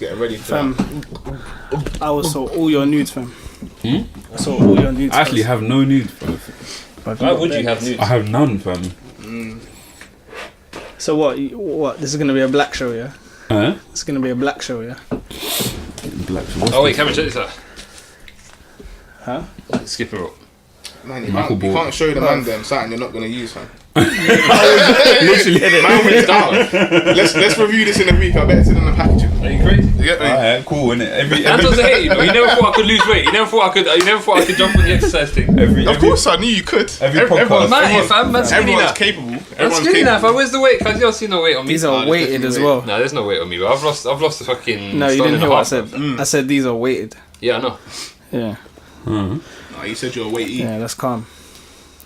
Getting ready for Fam, I was saw all your nudes, fam. I saw all your nudes. I actually have no nudes, fam. Why would you have nudes? I have none, fam. So what? This is gonna be a black show, yeah? Huh? It's gonna be a black show, yeah? Black. Oh wait, Cameron, check this out. Huh? Skip a rope. Man, you can't show the man them something you're not gonna use, fam. Literally. Man, we're down. Let's review this in a week. I bet it's in the packaging. Are you crazy? You get me? Alright, cool, innit? Anton's a hate, you know. He never thought I could lose weight. He never thought I could jump on the exercise thing. Of course, I knew you could. Every podcast. Man's skinny now. Everyone's capable. I'm skinny now, fam. Where's the weight? Cause you don't see no weight on me. These are weighted as well. No, there's no weight on me, bro. I've lost the fucking. No, you stone didn't and hear a what I half, said. bro. I said these are weighted. Yeah, I know. Yeah. No, you said you're a weight eater. Yeah, that's calm.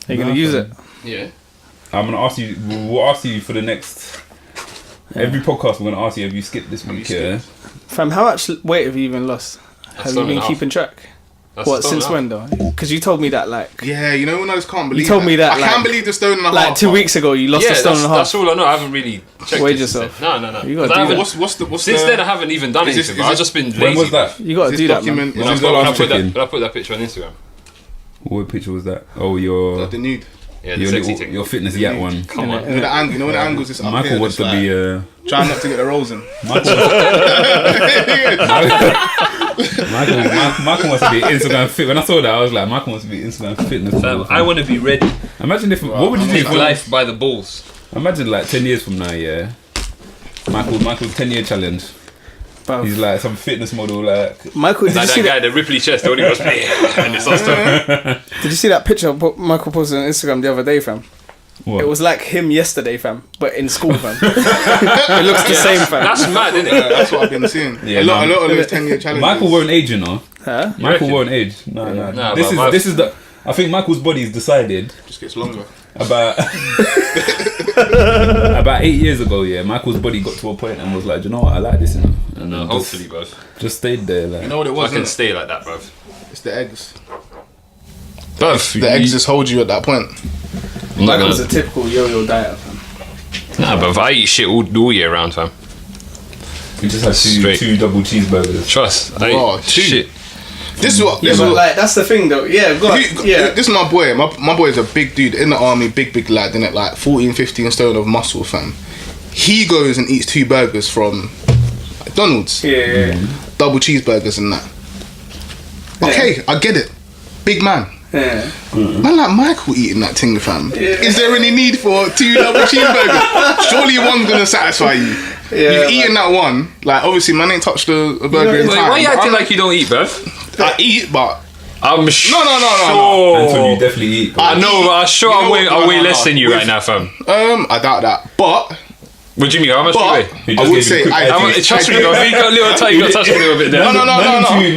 Are you gonna use it? Yeah. I'm gonna ask you. We'll ask you for the next. Every podcast, we're gonna ask you, have you skipped this week? Yeah. Fam, how much weight have you even lost? Have you been keeping track? What, since when though? Because you told me that Yeah, you know when I just can't believe. You told me that I can't believe the stone and a half. like 2 weeks ago you lost a stone and a half. That's all I know. I haven't really checked. Weighed it yourself. No. You gotta do that. What's Since then I haven't even done anything. I've just been lazy. When was that? You gotta do that, man. document? When was the last check-in? When I put that picture on Instagram. What picture was that? Oh, your The nude. Yeah, the sexy thing. your fitness yak one. Come on. You know the angle. You know when the angles is up Michael here, wants to just be. trying not to get the rolls in. Michael wants to be Instagram fit. When I saw that, I was like, Michael wants to be Instagram fitness. I want to be ready. Imagine if. What would you do? Live life by the balls. Imagine like 10 years from now, yeah. Michael's 10-year challenge. Bruv. He's like some fitness model, like. Michael, did you Like see that guy, that? the Ripley chest, the only goes and it's all stuff. Did you see that picture Michael posted on Instagram the other day, fam? What? It was like him yesterday, fam, but in school, fam. It looks the same, fam. That's mad, isn't Yeah, it? that's what I've been seeing. Yeah, a lot man. of those 10-year challenges. Michael won't age, you know. Huh? Michael reckon? won't age. No. Nah, This but is the. I think Michael's body's decided just gets longer. about 8 years ago. Yeah, Michael's body got to a point and was like, do you know what? I like this, you know. And No, then hopefully, bruv. just stayed there, like. You know what it I was? can innit? stay like that, bruv. It's the eggs. Bruv, The eggs just hold you at that point. Michael's a typical yo-yo dieter, fam. Nah, bruv, I eat shit all year round, fam. We just had Straight. two double cheeseburgers. Trust. I Oh, eat two. shit. This is what. Yeah, This is but what. like that's the thing, though. Yeah, go on. Yeah. This is my boy. My boy is a big dude in the army, big lad, innit? Like 14, 15 stone of muscle, fam. He goes and eats 2 burgers from McDonald's. Yeah. Double cheeseburgers and that. Okay, I get it. Big man. Yeah. Man like Michael eating that thing, fam. Is there any need for 2 double cheeseburgers? Surely one's gonna satisfy you. Yeah, You've eaten that one. Like obviously, man ain't touched a burger in Wait, time. why you but acting I'm- like you don't eat, bruv? I eat, but I'm sure. no. Anton, you definitely eat. I know, but I'm sure You know I weigh what? less than you right now, fam. I doubt that. But What do you mean? How much do you weigh? He I just would gave you say a quick I idea. How much, trust me, you got a little touch, you got touched me a little bit there. No.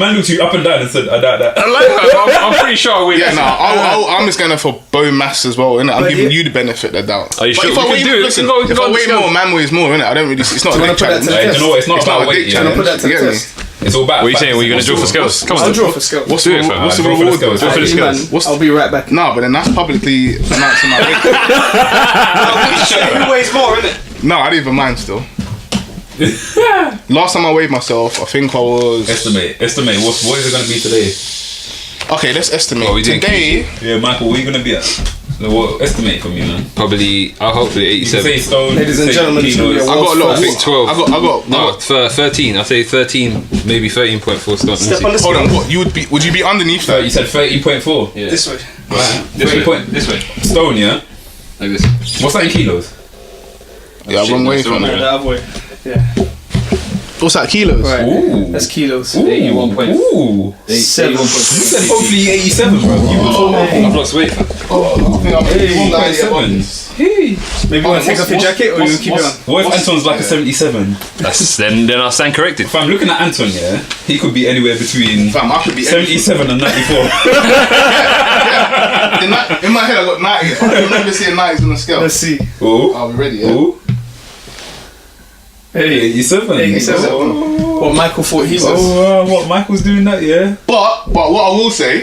Man looked you up and down and said, I doubt that. I like that. I'm pretty sure I weigh Yeah, less. no, I'm just going for bone mass as well, innit? I'm But giving yeah. you the benefit of the doubt. Are you But sure? if We I can weigh, do it. listen, We can go if I on weigh the more, man weighs more, innit? I don't really. It's not a Do you big wanna put that challenge. to the Hey, do you know what? It's not It's not about a big weight, challenge. yeah. Put that to You the get me? test. It's all about. What are you saying? What are you going to drill for scales? Come I'll on, draw for skills. What's do the it, fam. what's the Draw for the reward? scales. Draw for the You skills. man, What's- I'll be right back. Nah, but then that's publicly announcing my weight. Who weighs more, innit? No, I didn't even mind still. Last time I weighed myself, I think I was. Estimate. What is it going to be today? Okay, let's estimate. What we doing, Today, Yeah, Michael, what are you going to be at? So what, estimate for me, man. Probably, hopefully You can 87. say stone. Ladies and say gentlemen, it's gonna be a kilos. I got a lot of First. things. 12. I got. No, for 13. I say 13, maybe 13.4 stone. Step on the Hold scale. on. What would you be underneath So that? you said 30.4. Yeah. This way. This way. Point. This way. Stone, yeah? Like this. What's that in kilos? Yeah, shit, wrong way, that's the fam. wrong No, way. the other way. Yeah. What's that, kilos? Right. Ooh. That's kilos. 81 point. Ooh. 7. You said hopefully 87, bro. I've lost weight. I think I'm 87. Maybe you want to take off your jacket or you keep it on? What if Anton's like a 77? Then I'll stand corrected. If I'm looking at Anton, yeah, he could be anywhere between Fam, I could be 77 and 94. In my head, I got 90. I can remember seeing 90s on the scale. Let's see. Oh, Are we ready? Yeah. oh, Hey. 87. 87. Oh, What Michael thought he was. what Michael's doing that, yeah. But what I will say.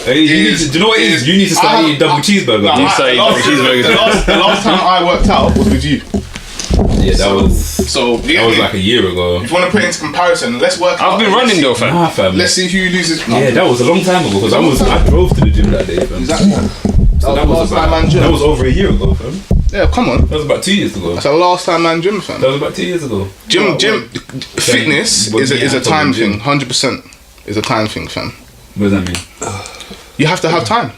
Hey, you need to, do you know what it is? You need to start eating double cheeseburger. Nah, You say the last- double cheeseburgers. The last time I worked out was with you. Yeah, that was like a year ago. If you want to put it into comparison, let's work. I've been running though, fam. Nah, fam. Let's see who loses. Yeah, that was a long time ago because I drove to the gym that day, fam. Exactly. So that was over a year ago, fam. Yeah, come on. That was about 2 years ago. That's the last time man gym, fam. That was about 2 years ago. Gym, fitness is a time thing. 100% is a time thing, fam. What does that mean? You have to have time.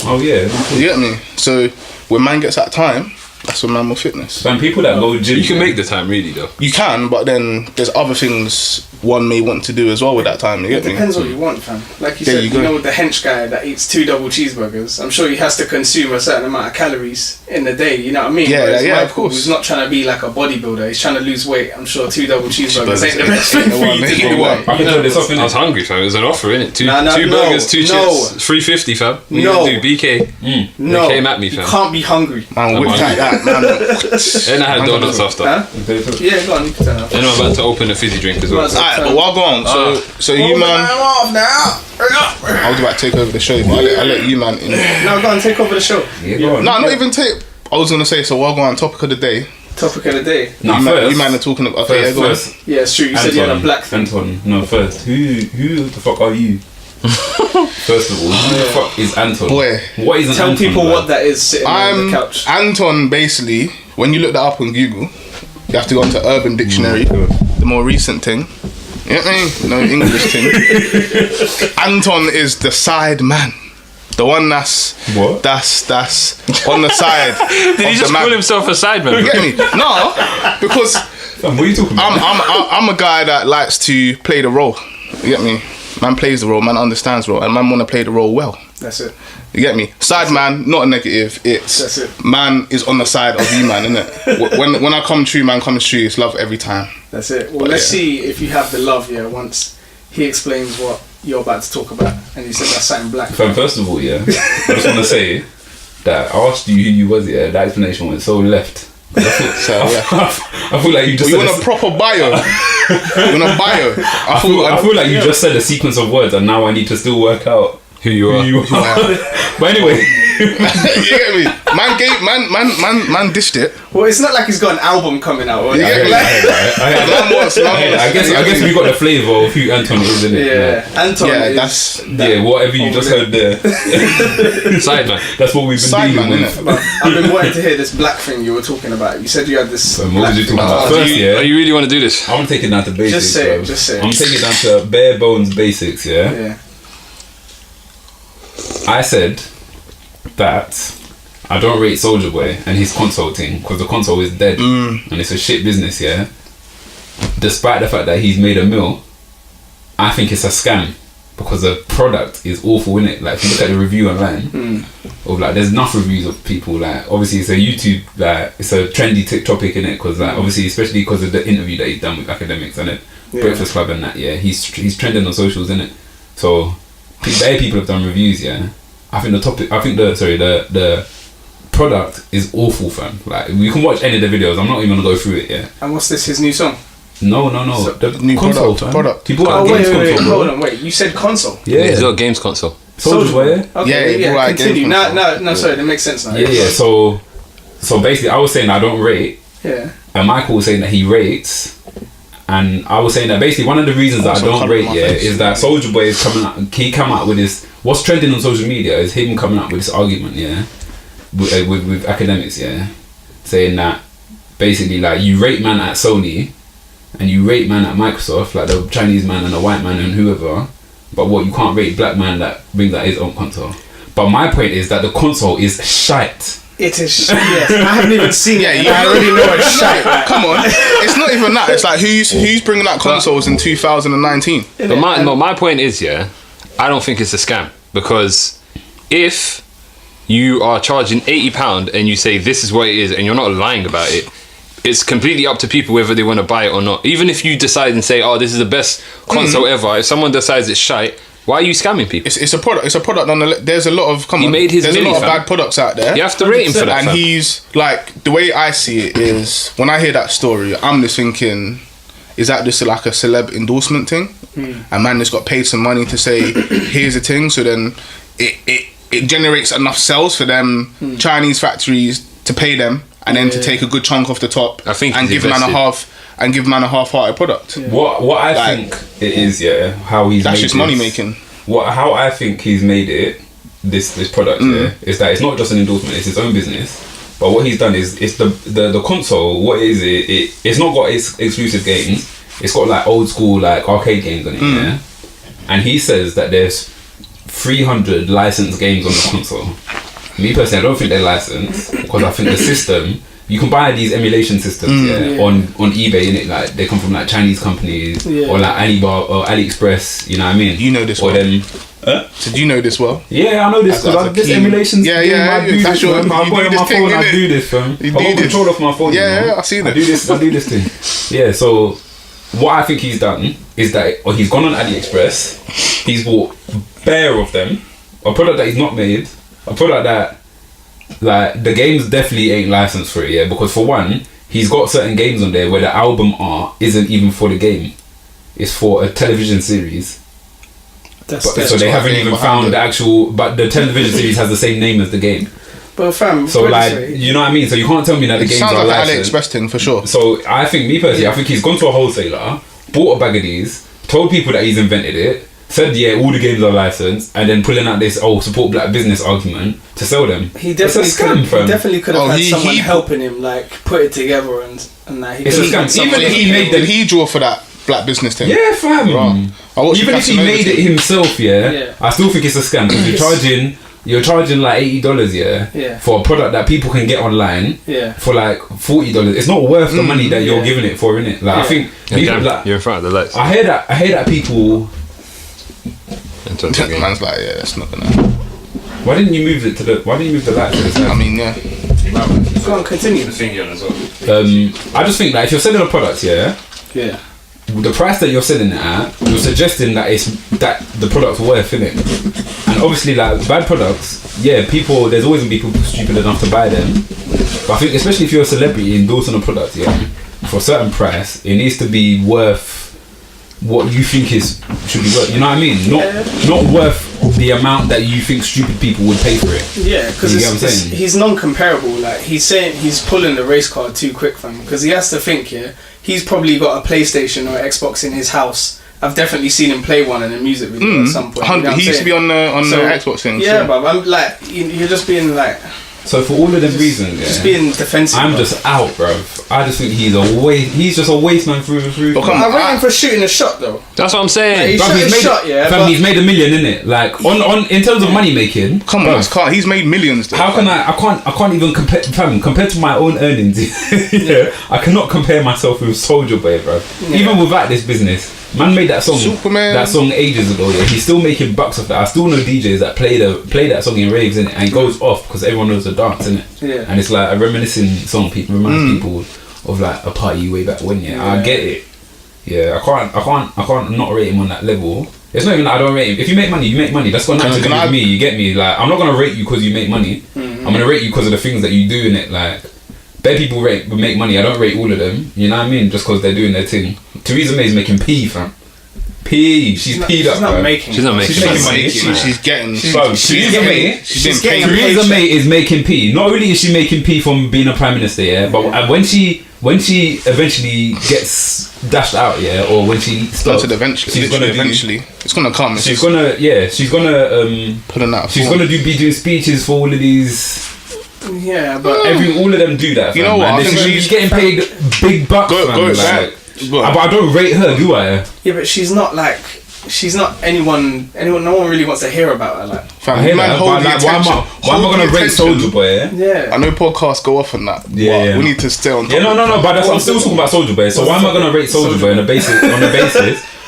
Oh yeah. You get me? So when man gets that time, that's when man will fitness. Fam, people that go gym, You can make the time, really, though. You can, but then there's other things one may want to do as well with that time. You It get me? depends what you want, fam. Like you There said, you you go. know, the hench guy that eats 2 double cheeseburgers, I'm sure he has to consume a certain amount of calories in a day, you know what I mean? Yeah, Whereas yeah, Michael, of course. who's not trying to be like a bodybuilder, he's trying to lose weight. I'm sure 2 double cheeseburgers ain't the best Ain't thing the for one, you to ain't do. the one. like, I can you turn know? this off, I was innit? hungry, fam. It was an offer, innit? Two No, burgers, 2 no. chips, $3.50, fam. What you No. gonna do? BK. No, They came at me, you fam. can't be hungry. Man, whipped like that, man. And I had donuts after. Huh? Yeah, go on, you can turn off. And I'm about to open a fizzy drink as well. Alright, but while go on, so you man, off now. I was about to take over the show, but I let you man in. No, go on, take over the show. Yeah, go on. No, not even take. I was gonna say, so while go on, topic of the day. Topic of the day. Nah, You man are talking about. Okay, yeah, go on. first. Yeah, it's true. You said you had a black thing. Anton. No, first. Who the fuck are you? First of all, who the fuck is Anton? Boy. What is an Tell Anton? people like? what that is sitting on the couch. Anton, basically, when you look that up on Google, you have to go onto Urban Dictionary, the more recent thing. You know what I mean? No English thing. Anton is the side man. The one that's What? that's on the side. Did he just call himself a sideman? You get me? No, because Fam, what are you talking about? I'm a guy that likes to play the role. You get me? Man plays the role, man understands the role, and man want to play the role well. That's it. You get me? Side man, not a negative. That's It's it. man is on the side of you, man, innit? When I come true, man comes true. It's love every time. That's it. Well, But let's yeah. see if you have the love, yeah, once he explains what you're about to talk about. And you said that's something black. Fam, first of all, yeah, I just want to say that I asked you who you was, yeah, that explanation went so left. I feel like you just You said want a proper bio? You want a bio? I feel like you just said a sequence of words and now I need to still work out Who you are. But anyway, You get me? Man dished it. Well, it's not like he's got an album coming out. Or Yeah, anything. yeah, I guess we got the flavour of who Anton is, innit? Yeah, Anton Yeah, is... that's Yeah, whatever you just heard there. Sideman. That's what we've been Sideman, dealing with. innit? I've been wanting to hear this black thing you were talking about. You said you had this... What black was you thing. talking about? Do First, you, yeah, you really want to do this? I'm taking down to basics. Just say it, bro. just say it. I'm taking it down to bare bones basics, yeah? Yeah. I said that I don't rate Soulja Boy and his consulting because the console is dead and it's a shit business, yeah? Despite the fact that he's made a mill, I think it's a scam because the product is awful, innit? Like, if you look at the review online, of like, there's enough reviews of people, like, obviously it's a YouTube, like, it's a trendy topic, innit? Because, like, obviously, especially because of the interview that he's done with academics, innit? Yeah. Breakfast Club and that, yeah? He's trending on socials, innit? So, bare people have done reviews, yeah? I think the product is awful, fam. Like, you can watch any of the videos, I'm not even gonna go through it, yeah? And what's this, his new song? No. So, The new console, product. He bought Oh, a games wait, console, bro. hold on, wait. You said console? Yeah, He's got a games console. Soulja Boy, yeah? Okay, Yeah, right, continue. game console. No, sorry, that makes sense now. Yeah. So basically, I was saying I don't rate, Yeah. and Michael was saying that he rates, and I was saying that basically one of the reasons that I Also don't cover rate, my yeah, face. is that Soulja Boy is coming out. He come out with this. What's trending on social media is him coming out with this argument, yeah, with academics, yeah, saying that basically like you rate man at Sony, and you rate man at Microsoft, like the Chinese man and the white man and whoever, but what you can't rate black man that brings out his own console. But my point is that the console is shite. It is, yes. I haven't even seen it. you I already know it's shite. Like, Come on, it's not even that. It's like who's bringing out consoles in 2019? But my point is, yeah, I don't think it's a scam, because if you are charging £80 and you say this is what it is and you're not lying about it, it's completely up to people whether they want to buy it or not. Even if you decide and say, oh, this is the best console ever, if someone decides it's shite, why are you scamming people? It's a product. It's a product. There's a lot of He made his There's a milli, lot of fam. bad products out there. You have to rate him for that, And fam. he's like, the way I see it is, when I hear that story, I'm just thinking, is that just like a celeb endorsement thing? And man just got paid some money to say, here's the thing. So then it generates enough sales for them Chinese factories to pay them, and then to take a good chunk off the top, I think and give man a half-hearted product. Yeah. What I think it is, how he's that's made just money making. How I think he's made it, this product is that it's not just an endorsement, it's his own business. But what he's done is it's the console. What is it? It's not got its exclusive games. It's got like old school like arcade games on it. Yeah, and he says that there's 300 licensed games on the console. Me personally, I don't think they're licensed because I think the system. You can buy these emulation systems on eBay, innit? Like they come from like Chinese companies or like Alibaba or AliExpress. You know what I mean? You know this well. So do you know this well? Yeah, I know this because this emulation. Yeah. I do this. I put it on my phone. I do this, fam. I got control off my phone. Yeah, I see that. I do this thing. Yeah. So what I think he's done is that he's gone on AliExpress. He's bought bare of them. A product that he's not made. A product that. Like the games definitely ain't licensed for it, because for one, he's got certain games on there where the album art isn't even for the game; it's for a television series. So they haven't even found the actual. But the television series has the same name as the game. But fam, so like you know what I mean. So you can't tell me that the games are like licensed. AliExpress thing for sure. So I think I think he's gone to a wholesaler, bought a bag of these, told people that he's invented it. Said all the games are licensed, and then pulling out this support black business argument to sell them. He definitely could have had someone helping him like put it together and that. It's a scam. Even if he made them, he draw for that black business thing. Yeah, fam. Even if he made it himself, I still think it's a scam because you're charging like $80, for a product that people can get online, for like $40. It's not worth the money that you're giving it for, innit? Like I think you're in front of the lights. I hear that people. Man's like, that's not gonna. Why didn't you move the light to the side? I mean, Go on, continue. I just think that if you're selling a product, the price that you're selling it at, you're suggesting that that the product's worth, innit? And obviously, like bad products, people. There's always been people stupid enough to buy them. But I think, especially if you're a celebrity endorsing a product, for a certain price, it needs to be worth what you think should be worth. You know what I mean? Not worth the amount that you think stupid people would pay for it. Yeah, because he's non-comparable. Like he's saying he's pulling the race card too quick, fam. Because he has to think. He's probably got a PlayStation or Xbox in his house. I've definitely seen him play one in a music video at some point. You know he used to be on the Xbox thing. Yeah, but I'm like, you're just being like. So for all of them reasons, just being defensive. I'm just out, bruv. I just think he's just a waste man through and through. I'm waiting for shooting a shot though. That's what I'm saying. Like, he's made $1 million, innit? Like on in terms of money making. Come on, he's made millions. Though, how can I can't even compare compared to my own earnings. I cannot compare myself with Soulja Boy, bruv. Even without this business. Man made that song Superman. That song ages ago, He's still making bucks off that. I still know DJs that play that song in raves, innit? And it goes off because everyone knows the dance, innit? Yeah. And it's like a reminiscing song. Reminds people of like a party way back when, I get it. Yeah, I can't not rate him on that level. It's not even that I don't rate him. If you make money, you make money. That's got nothing to do with me, you get me? Like, I'm not gonna rate you because you make money. I'm gonna rate you because of the things that you do in it. Like, bare people make money. I don't rate all of them. You know what I mean? Just because they're doing their thing. Theresa May's making P, fam. She's peed up. She's not making money. She's getting. Theresa May is making P. Not only is she making P from being a prime minister, but when she eventually gets dashed out, or when she stops, eventually, it's gonna come. She's gonna putting out. She's gonna be doing speeches for all of these. Yeah, but all of them do that. You know what? I think she's getting paid big bucks. But I don't rate her, do I? Yeah, but she's not anyone. No one really wants to hear about her. Like, why am I gonna rate Soulja Boy? Yeah, I know podcasts go off on that. Yeah, we need to stay on top. Yeah, no. But I'm still talking about Soulja Boy. So why am I gonna rate Soulja Boy on the basis?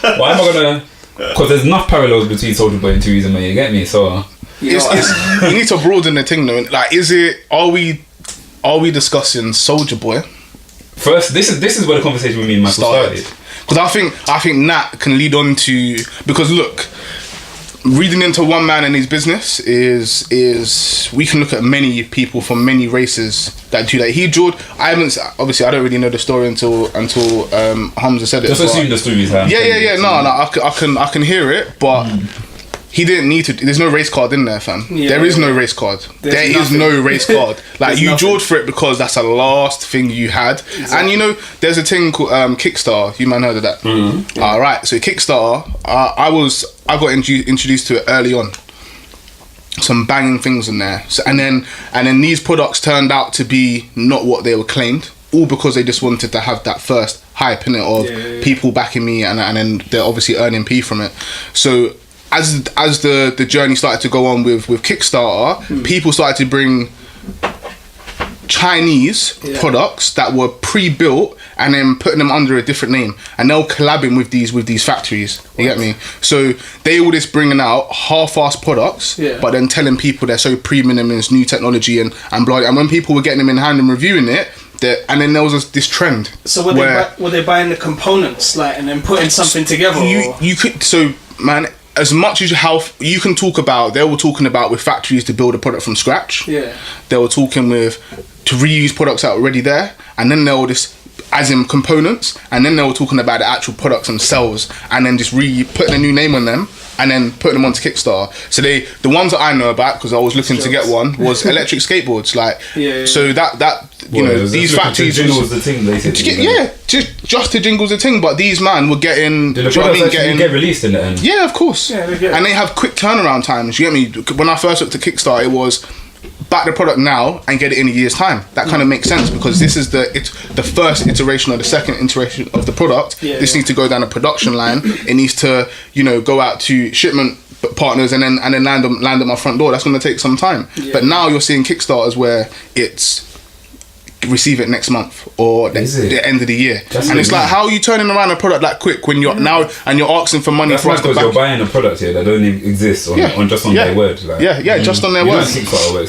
Why am I gonna? Because there's enough parallels between Soulja Boy and Theresa May. You get me? So you need to broaden the thing, though. Like, are we discussing Soulja Boy? First, this is where the conversation with me and Michael started. Because I think that can lead on to, because look, reading into one man and his business is we can look at many people from many races that do that. I don't really know the story until Hamza said it. Just assume the story is happening. Yeah. No, I can hear it, but He didn't need to. There's no race card in there, fam. Yeah, there is no race card. There is no race card. Like you jawed for it because that's the last thing you had. Exactly. And you know, there's a thing called Kickstarter. You might heard of that. Mm-hmm. All right. So Kickstarter, I got introduced to it early on. Some banging things in there. So and then these products turned out to be not what they were claimed. All because they just wanted to have that first hype in it of people backing me, and then they're obviously earning P from it. So as the journey started to go on with Kickstarter, people started to bring Chinese products that were pre-built and then putting them under a different name, and they're collabing with these factories. You get me? So they all just bringing out half-assed products, but then telling people they're so premium, it's new technology and blah. And when people were getting them in hand and reviewing it, and then there was this trend. So were they buying the components and then putting something together? You could, so man, as much as how you can talk about, they were talking about with factories to build a product from scratch. Yeah. They were talking to reuse products that were already there, and then they were just as in components, and then they were talking about the actual products themselves, and then just putting a new name on them, and then putting them onto Kickstarter. So the ones that I know about, because I was looking to get one, was electric skateboards. So that you know, these factories was the thing basically. Just to jingles the thing, but these man were getting. Did the products get released in the end? Yeah, of course. Yeah, and they have quick turnaround times. You get me? When I first looked at Kickstarter, it was back the product now and get it in a year's time. That kind of makes sense, because this is the first iteration or the second iteration of the product. This needs to go down a production line. It needs to, you know, go out to shipment partners and then land at my front door. That's going to take some time. But now you're seeing Kickstarters where it's receive it next month or the end of the year. And it's like, how are you turning around a product that quick when you're now and you're asking for money for us to back? You're buying a product here that don't even exist on just on their word. Just on their word.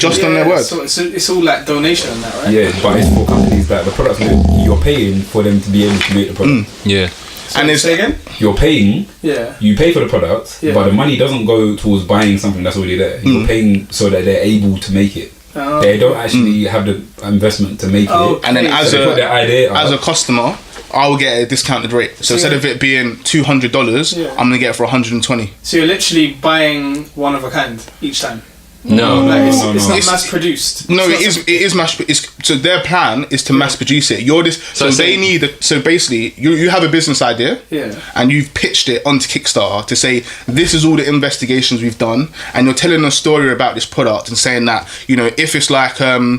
Just on their word. So it's all like donation and that, right? Yeah, but it's for companies that the products you're paying for them to be able to make the product. So and say again? You're paying. You pay for the product, but the money doesn't go towards buying something that's already there. You're paying so that they're able to make it. They don't actually have the investment to make it. And then as a customer, I will get a discounted rate. So instead of it being $200, I'm gonna get it for $120. So you're literally buying one of a kind each time. No, it's not mass produced. No, it is mass. So their plan is to mass produce it. So basically, you have a business idea, and you've pitched it onto Kickstarter to say this is all the investigations we've done, and you're telling a story about this product and saying that, you know, if it's like a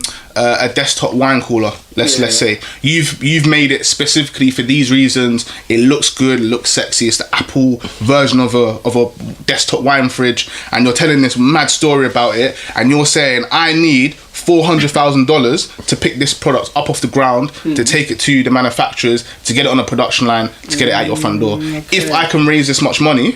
desktop wine cooler, let's say you've made it specifically for these reasons. It looks good, it looks sexy. It's the Apple version of a desktop wine fridge, and you're telling this mad story about it, and you're saying I need $400,000 to pick this product up off the ground, to take it to the manufacturers, to get it on a production line, to get it at your front door. If I can raise this much money,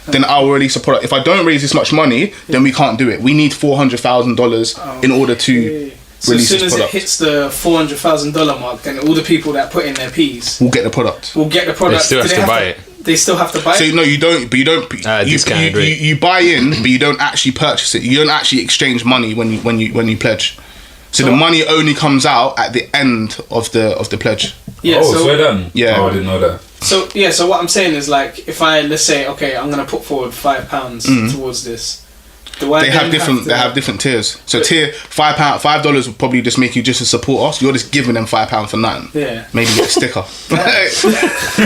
then I'll release a product. If I don't raise this much money, then we can't do it. We need $400,000 in order to so as soon as it hits the $400,000 mark, then all the people that put in their P's will get the product. They still have to buy it. They still have to buy it. So no, you don't. But you don't. You buy in, but you don't actually purchase it. You don't actually exchange money when you pledge. So the money only comes out at the end of the pledge. Yeah. So we're done. Yeah. Oh, I didn't know that. So so what I'm saying is, like, if let's say, okay, I'm gonna put forward £5 towards this. They have different tiers. So tier $5 will probably just make you just to support us. You're just giving them £5 for nothing. Yeah. Maybe get a sticker. But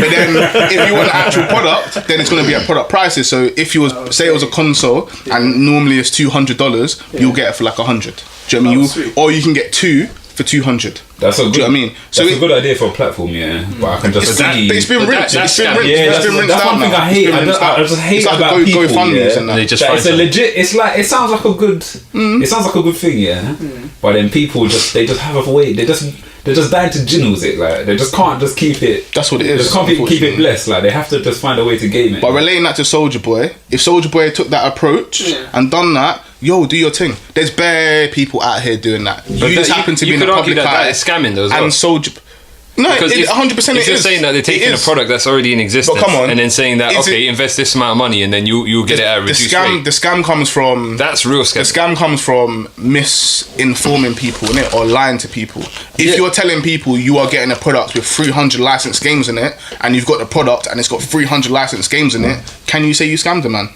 then if you want an actual product, then it's going to be at product prices. So if you say it was a console and normally it's $200, you'll get it for like $100. Do you know what I mean? Or you can get two for $200. That's a good. Do you know what I mean? So that's a good idea for a platform, but I can just see. It's been rinsed. It's been rinsed. That's one thing I hate. I just hate about people. They just it's a legit. It's like it sounds like a good. It sounds like a good thing, But then people just have a way. They're just dying to jinnles it. Like they just can't just keep it. That's what it is. They can't keep it blessed. Like they have to just find a way to game it. But relating that to Soulja Boy, if Soulja Boy took that approach and done that, yo, do your thing. There's bare people out here doing that. But you just happen to be in the public eye. That is scamming though as well. And Soulja... No, because 100% if you're saying that they're taking a product that's already in existence and then saying that, invest this amount of money and then you'll get it at a reduced rate. The scam comes from... That's real scam. The scam comes from misinforming people, innit? Or lying to people. If you're telling people you are getting a product with 300 licensed games in it, and you've got the product and it's got 300 licensed games in it, can you say you scammed them, man?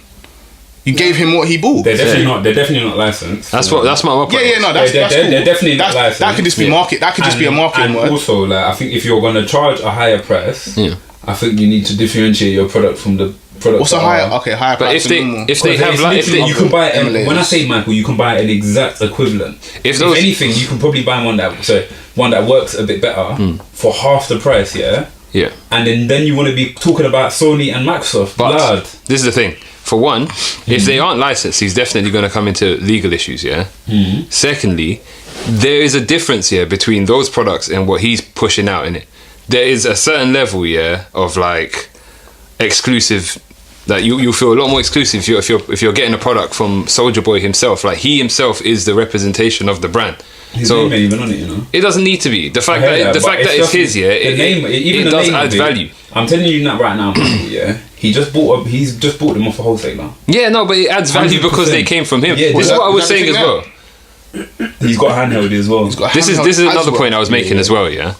You gave him what he bought. They're definitely not licensed. That's my point. Yeah, no, that's cool. They're definitely not licensed. That could just be market. That could just be a marketing word. And also, like, I think if you're gonna charge a higher price, I think you need to differentiate your product from the product. What's a higher? Okay, higher But price. if they have like, you can buy when I say Michael, you can buy an exact equivalent. If anything, you can probably buy one that works a bit better for half the price. Yeah. And then you want to be talking about Sony and Microsoft. But this is the thing. For one, if they aren't licensed, he's definitely going to come into legal issues. Yeah. Secondly, there is a difference here between those products and what he's pushing out in it. There is a certain level, of like exclusive. That you feel a lot more exclusive if you're getting a product from Soulja Boy himself. Like he himself is the representation of the brand. His name ain't even on it, you know. It doesn't need to be. The fact that it's his, it does add value. I'm telling you that right now, He's just bought them off a wholesaler. Yeah, no, but it adds value 100%. Because they came from him. Yeah, this is what I was saying as well. He's got handheld as well. This is another point I was making as well. Yeah,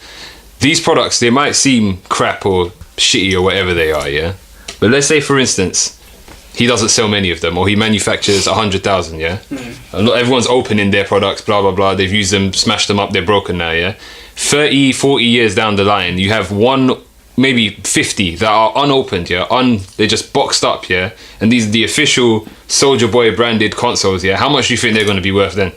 these products, they might seem crap or shitty or whatever they are. Yeah, but let's say for instance, he doesn't sell many of them, or he manufactures 100,000. Yeah, and not everyone's opening their products. Blah blah blah. They've used them, smashed them up. They're broken now. Yeah, 30, 40 years down the line, you have one. Maybe 50 that are unopened, they're just boxed up, and these are the official Soulja Boy branded consoles, How much do you think they're going to be worth then?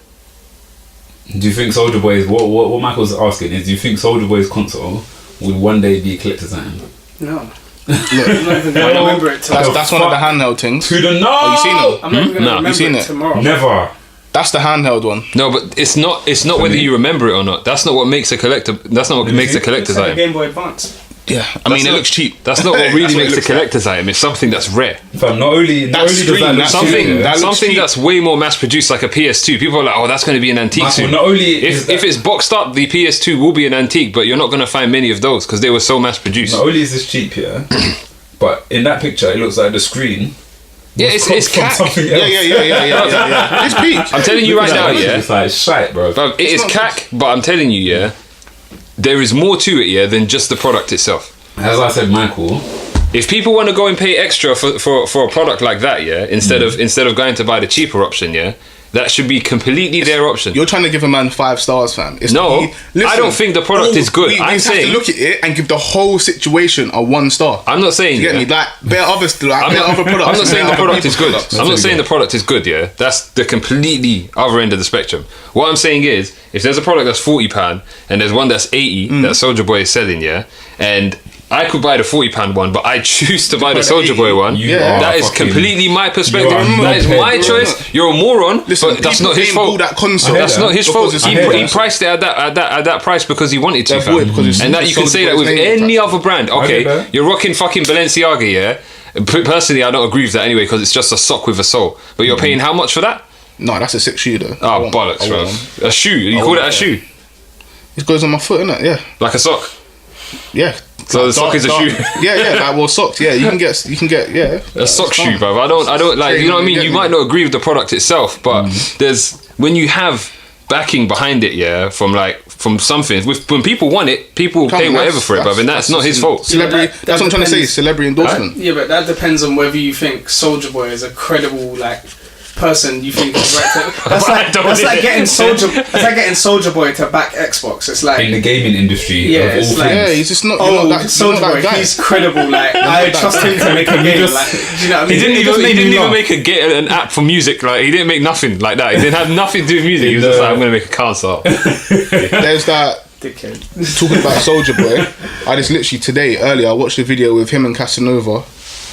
Do you think Soulja Boy's what Michael's asking is, do you think Soulja Boy's console would one day be a collector's item? No. Look, I'm not even gonna remember it tomorrow. That's one of the handheld things. To the no. Oh, you seen them? I'm not even gonna remember it tomorrow. Never. That's the handheld one. No, but it's not whether you remember it or not. That's not what makes a collector. That's not what makes a collector's item. Game Boy Advance. Yeah, I mean it looks cheap. That's not what really makes a collector's item. It's something that's rare. Not only does that look something that's way more mass produced, like a PS2. People are like, oh, that's going to be an antique soon. Not only if it's boxed up, the PS2 will be an antique, but you're not going to find many of those because they were so mass produced. Not only is this cheap, but in that picture it looks like the screen. Yeah, it's cack. Yeah. It's peak. I'm telling you right now, it's like shite, bro. It is cack, but I'm telling you, there is more to it, than just the product itself. As I said, Michael, if people want to go and pay extra for a product like that, instead of going to buy the cheaper option, that should be completely their option. You're trying to give a man 5 stars, fam. I don't think the product is good. I'm saying have to look at it and give the whole situation a 1 star. I'm not saying you get me. Like better other products. I'm not saying the product is good. I'm not saying the product is good. That's the completely other end of the spectrum. What I'm saying is, if there's a product that's £40 and there's one that's 80 that Soulja Boy is selling, and I could buy the £40 one, but I choose to buy the Soulja Boy one. That is completely my perspective. That is my choice. You're a moron. Listen, but that's not his fault. That's not his fault. He priced it at that price because he wanted to. And that you can say that with any other brand. Okay, you're rocking fucking Balenciaga, Personally, I don't agree with that anyway because it's just a sock with a sole. But you're paying how much for that? No, that's a sick shoe though. Oh, bollocks, bro. A shoe? You call it a shoe? It goes on my foot, innit? Yeah. Like a sock? Yeah. So the sock is a shoe. Like socks. Yeah, you can get a sock shoe, bro. I don't like. You know what I mean? You might not agree with the product itself, but there's when you have backing behind it, from something. When people want it, people will pay whatever for it, bro. And that's not his fault. Celebrity. That's what I'm trying to say. Celebrity endorsement. Yeah, but that depends on whether you think Soulja Boy is a credible person you think is right to, that's like getting Soulja Boy to back Xbox. It's like in the gaming industry. He's just not. Soulja Boy, he's credible. I trust him to make a game. Do you know what I mean? He didn't even make an app for music. Like he didn't make nothing like that. He didn't have nothing to do with music. He was just like, I'm gonna make a console. There's that. Dickhead. Talking about Soulja Boy, I just literally earlier I watched a video with him and Casanova.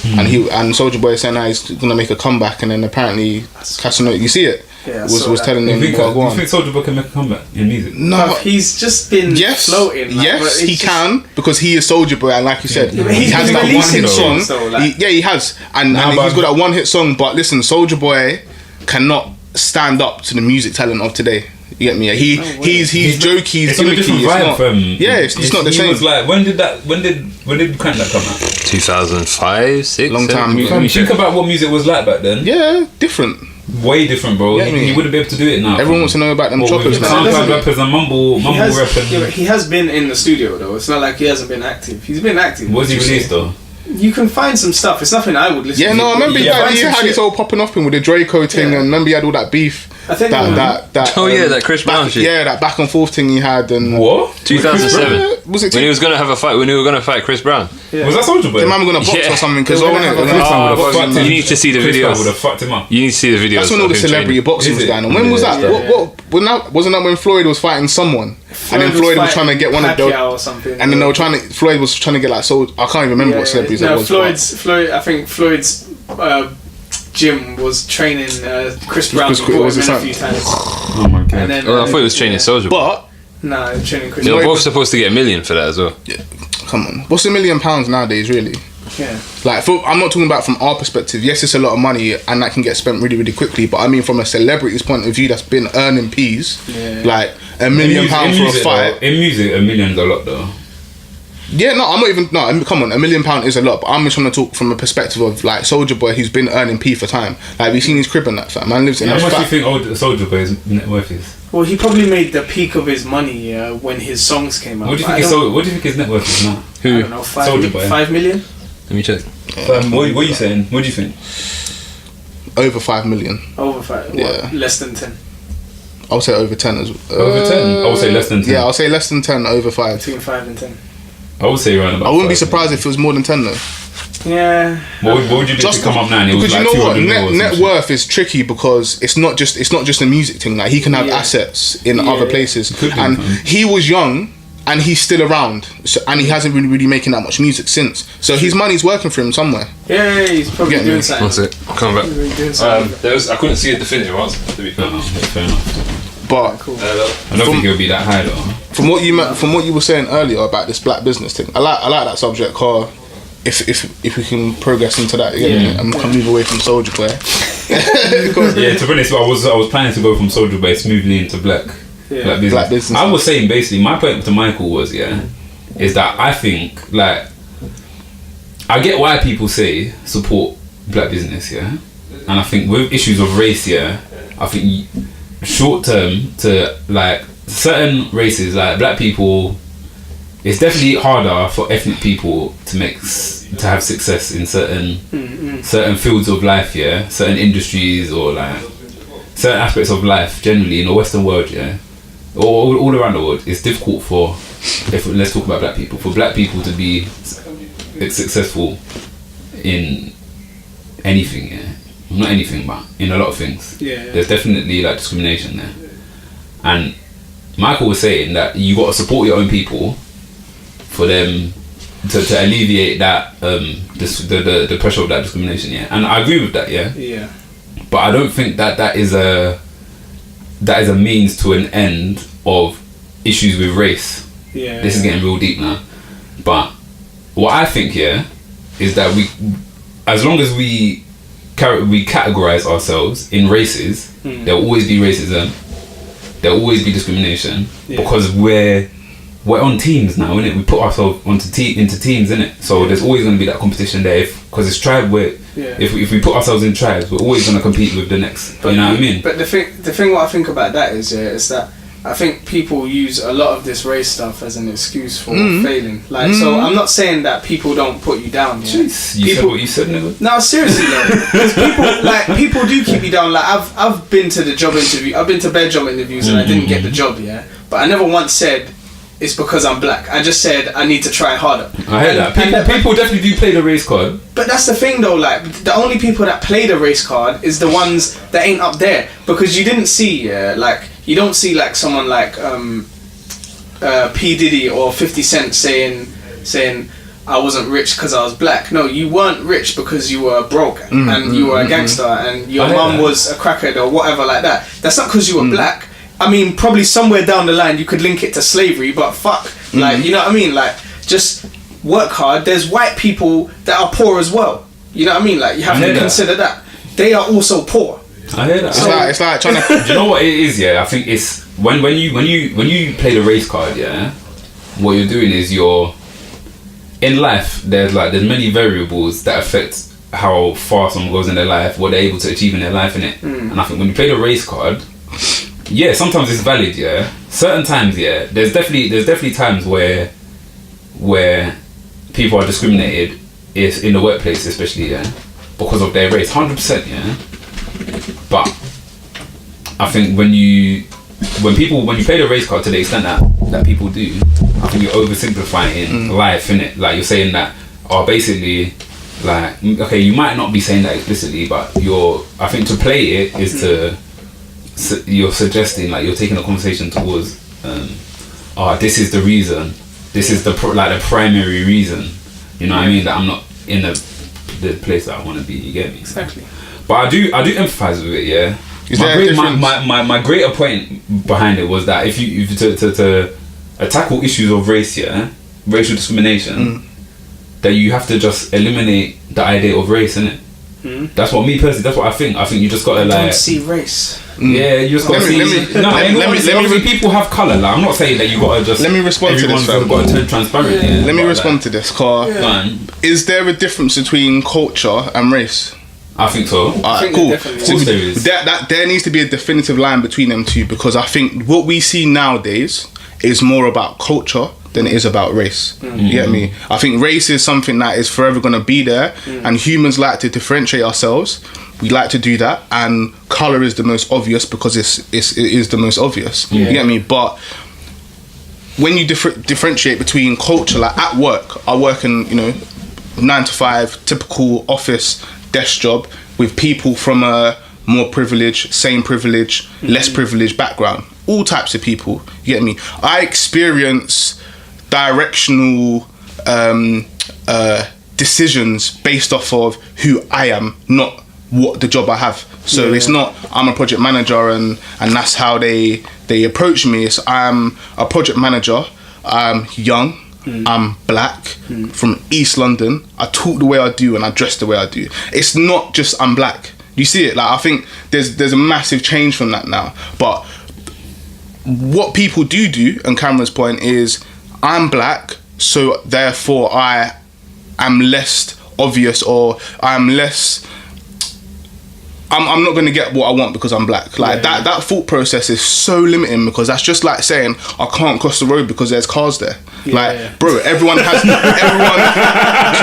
And Soulja Boy saying he's gonna make a comeback, and then apparently Casanova, you see it, was telling him. You think Soulja Boy can make a comeback in music? No, he's just been floating. Yes, he can because he is Soulja Boy, and like you said, he has that one-hit song. He has, and he's got that one-hit song. But listen, Soulja Boy cannot stand up to the music talent of today. You get me? He's jokey, he's gimmicky. It's not the same. Was like, when did Crank that come out? 2005, 6, long time. Think about what music was like back then. Yeah, different. Way different, bro. He wouldn't be able to do it now. Everyone wants to know about them choppers now. SoundCloud rappers and mumble rappers. Yeah, but he has been in the studio though. It's not like he hasn't been active. He's been active. What's he released though? You can find some stuff. It's nothing I would listen to. Yeah, no, I remember You that find he some had shit. his whole popping off him with the Draco thing, Yeah. and remember he had all that beef. I think that that Chris Brown shit. Yeah, that back and forth thing he had, and What? 2007. Was it When he was gonna have a fight, when he were gonna fight Chris Brown. Yeah. Was that Soulja Boy? the man were gonna box Yeah. or something? Because They were gonna have a Chris Brown would have fucked him. You need to see the Chris Brown videos. would have fucked him up. You need to see the videos. that's when all of the him celebrity training. boxing Is was it? going on. When was that? Yeah. Wasn't that when Floyd was fighting someone, and then Floyd was trying to get one of those, Pacquiao or something. and then they were trying to. Floyd was trying to get like so. I can't even remember what celebrities no, it was. Floyd. I think Floyd's gym was training Chris Brown. Chris- Before was him it in a something? few times. Oh my god. And then, Oh, I thought he was training Soulja. But Nah, training Chris They were Brown. both supposed to get $1 million for that as well. come on, what's £1 million nowadays, really? Yeah. Like, I'm not talking about from our perspective. Yes, it's a lot of money, and that can get spent really, really quickly. But I mean, from a celebrity's point of view, that's been earning peas. Yeah. Like £1 million for a fight. In music, $1 million's a lot though. Yeah, no, I'm not even. No, come on, £1 million is a lot. But I'm just trying to talk from a perspective of like Soulja Boy, who's been earning P for time. Like, we've seen his crib and that. Fat man lives in How a much do you fat. think old Soulja Boy's net worth is? Well, he probably made the peak of his money when his songs came out. What do you But think? What do you think his net worth is now? I don't know, Soulja Boy. 5 million? Let me check. What are you saying? What do you think? Over 5 million. Over 5. Yeah. What? Less than 10. I'll say over 10 as well. Over 10? I would say less than 10. Yeah, I'll say less than 10, over 5. Between 5 and 10. I would say around about. I wouldn't be 5, surprised if it was more than 10 though. Yeah. What would you do to come up now? And it was because like you know what, 200 mil or net some shit? worth is tricky because it's not just a music thing. Like, he can have Yeah. assets in Yeah. other places, Could be, and man. he was young and he's still around, so, and he hasn't been really making that much music since. So his money's working for him somewhere. Yeah, he's probably Get me. doing something. That's it. Come back. He's really doing something. I couldn't see a definitive answer, to be fair. No, that's fair enough. But Cool. I don't think it'll be that high though. from what you were saying earlier about this black business thing, I like that subject. Car, if we can progress into that, Yeah. and can move away from Soulja Boy. Yeah, to be honest, I was planning to go from Soulja Boy smoothly into black business. Black business. I was saying basically my point to Michael was is that I think like I get why people say support black business, and I think with issues of race, I think short term to like certain races like black people, it's definitely harder for ethnic people to have success in certain fields of life, certain industries or like certain aspects of life generally in the Western world, all around the world. It's difficult let's talk about black people, for black people to be successful in anything, not anything but in a lot of things. There's definitely like discrimination there, and Michael was saying that you got to support your own people for them to alleviate that the pressure of that discrimination, and I agree with that, but I don't think that is a means to an end of issues with race. This is getting real deep now, but what I think is that as long as we categorize ourselves in races, there will always be racism, there will always be discrimination, because we're on teams now, innit? We put ourselves into teams, innit? So there's always going to be that competition there, because it's tribe. If we put ourselves in tribes, we're always going to compete with the next. You know what I mean? But the thing what I think about that is that I think people use a lot of this race stuff as an excuse for failing. Like, so I'm not saying that people don't put you down. You said what you said, nigga. No, seriously though, because people do keep you down. Like, I've been to the job interview. I've been to bare job interviews and I didn't get the job. But I never once said it's because I'm black. I just said I need to try harder. I heard that. People definitely do play the race card. But that's the thing though, like, the only people that play the race card is the ones that ain't up there, because you didn't see you don't see like someone like P Diddy or 50 Cent saying I wasn't rich because I was black. No, you weren't rich because you were broke and you were a gangster and your mum was a crackhead or whatever like that. That's not because you were black. I mean, probably somewhere down the line you could link it to slavery, but fuck, like, you know what I mean? Like, just work hard. There's white people that are poor as well. You know what I mean? Like, you have to consider that they are also poor. I hear that. It's like trying to. Do you know what it is? I think it's when you play the race card. What you're doing is in life. There's many variables that affect how far someone goes in their life, what they're able to achieve in their life, innit? And I think when you play the race card, sometimes it's valid. Certain times, there's definitely times where people are discriminated is in the workplace, especially, yeah, because of their race, 100%, yeah. But I think when you play the race card to the extent that people do, I think you're oversimplifying life, innit? Like, you're saying that, basically, like, okay, you might not be saying that explicitly, but I think to play it is you're suggesting, like, you're taking a conversation towards, this is the reason, this is the primary reason, you know what I mean, that I'm not in the place that I want to be, you get me? Exactly. But I do empathise with it, yeah. My greater point behind it was that if you to tackle issues of race, yeah, racial discrimination, that you have to just eliminate the idea of race, innit? That's what I think. I think you just gotta don't see race. Yeah, you just gotta let me people have colour. Like, I'm not saying that you gotta just. Let me respond to this. Got to turn transparent. Yeah. Let me respond to this, car. Is there a difference between culture and race? I think so. Alright, cool. So there needs to be a definitive line between them two, because I think what we see nowadays is more about culture than it is about race. You get me? I think race is something that is forever going to be there, and humans like to differentiate ourselves. We like to do that, and colour is the most obvious because it is the most obvious. You get me? But when you differentiate between culture, like at work, I work in 9 to 5 typical office desk job with people from a more privileged, same privilege, less privileged background, all types of people, you get me? I experience directional decisions based off of who I am, not what the job I have. So it's not I'm a project manager and that's how they approach me. It's I'm a project manager, I'm young, I'm black, from East London, I talk the way I do and I dress the way I do. It's not just I'm black. You see it? Like, I think there's a massive change from that now. But what people do, and Cameron's point is, I'm black, so therefore I am less obvious, or I'm not going to get what I want because I'm black. Like, that thought process is so limiting, because that's just like saying I can't cross the road because there's cars there. Bro, everyone has you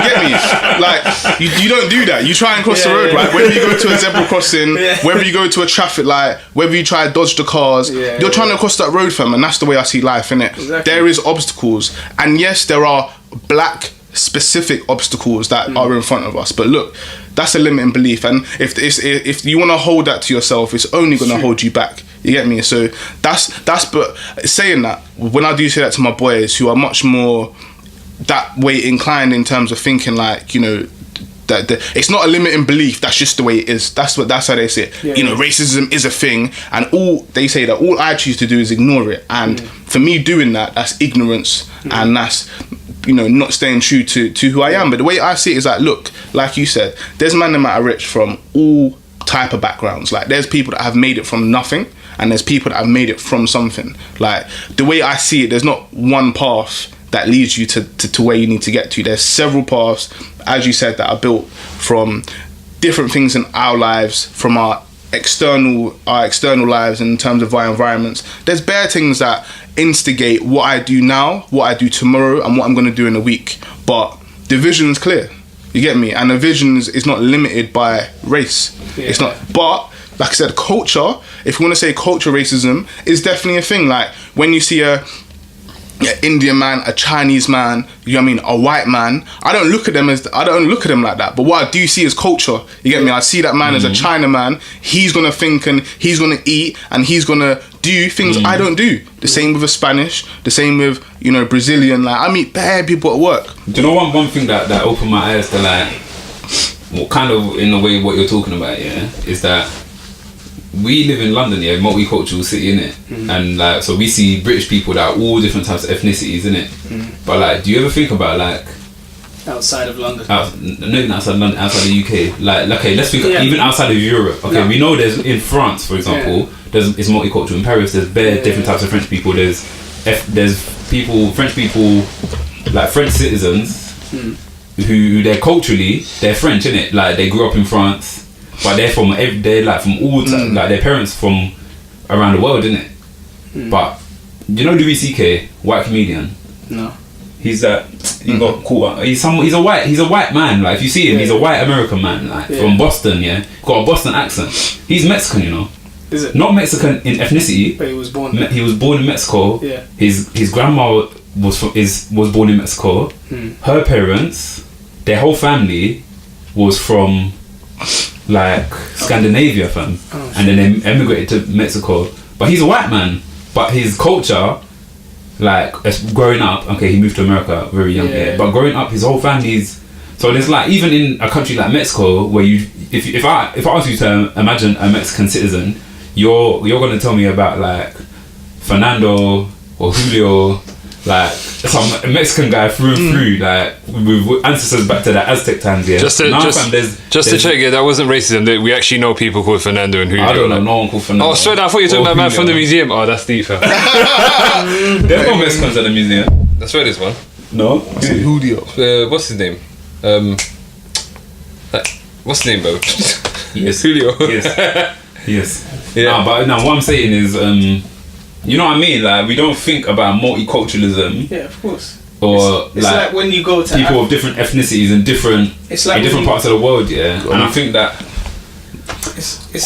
get me? Like, you don't do that. You try and cross the road, right? Whether you go to a zebra crossing, whether you go to a traffic light, whether you try to dodge the cars, you're trying to cross that road, fam, and that's the way I see life, innit? Exactly. There is obstacles, and yes, there are black specific obstacles that are in front of us, but look, that's a limiting belief, and if you want to hold that to yourself, it's only going to hold you back. You get me? So that's but saying that, when I do say that to my boys who are much more that way inclined in terms of thinking, like, that it's not a limiting belief, that's just the way it is. That's how they say it. Racism is a thing, and all they say that all I choose to do is ignore it, and for me doing that, that's ignorance, and that's not staying true to who I am. But the way I see it is like, look, like you said, there's men that are rich from all type of backgrounds. Like, there's people that have made it from nothing, and there's people that have made it from something. Like, the way I see it, there's not one path that leads you to where you need to get to. There's several paths, as you said, that are built from different things in our lives, from our external lives in terms of our environments. There's bare things that instigate what I do now, what I do tomorrow, and what I'm going to do in a week. But the vision's clear. You get me? And the vision is not limited by race. It's not. But like I said, culture, if you want to say culture racism, is definitely a thing. Like, when you see a Indian man, a Chinese man, you know what I mean, a white man, I don't look at them like that. But what I do see is culture. You get me? I see that man as a Chinaman. He's gonna think, and he's gonna eat, and he's gonna do things I don't do. The same with a Spanish, the same with Brazilian. Like, I meet bad people at work. Do you know one thing that opened my eyes to, like, what kind of, in a way, what you're talking about, is that we live in London, multicultural city, innit? And like, so we see British people that are all different types of ethnicities, innit? But like, do you ever think about, like, outside of London? Not even outside London, outside the UK. Like, okay, let's think even outside of Europe. Okay, we know there's, in France, for example, it's multicultural. In Paris, there's different types of French people. There's French people, like French citizens, who they're culturally, they're French, innit? Like, they grew up in France. But they're from all like their parents from around the world, innit? But Louis CK, white comedian? No. He's that he got caught. He's a white man. Like if you see him, he's a white American man. Like from Boston. Yeah, got a Boston accent. He's Mexican, you know. Is it? Not Mexican in ethnicity. But he was born there. He was born in Mexico. Yeah. His grandma was born in Mexico. Her parents, their whole family, was from like Scandinavia, fam. And then they emigrated to Mexico. But he's a white man. But his culture, like as growing up, okay, he moved to America very young. Yeah. But growing up, his whole family's. So there's like even in a country like Mexico, where if I ask you to imagine a Mexican citizen. You're gonna tell me about like Fernando or Julio, like some Mexican guy through and through, like with ancestors back to the Aztec times. Yeah. Just to check, yeah, that wasn't racism. We actually know people called Fernando and Julio. I don't know no one called Fernando. Oh, sorry, I thought you were talking about man from the museum. Oh, that's deep. There's no Mexicans at the museum. That's where this one. No. Julio. What's his name? What's his name, bro? Yes. Julio. Yes. Yeah. But what I'm saying is, you know what I mean? Like we don't think about multiculturalism. Yeah, of course. Or it's like when you go to people of different ethnicities and different parts of the world. Yeah. And I think that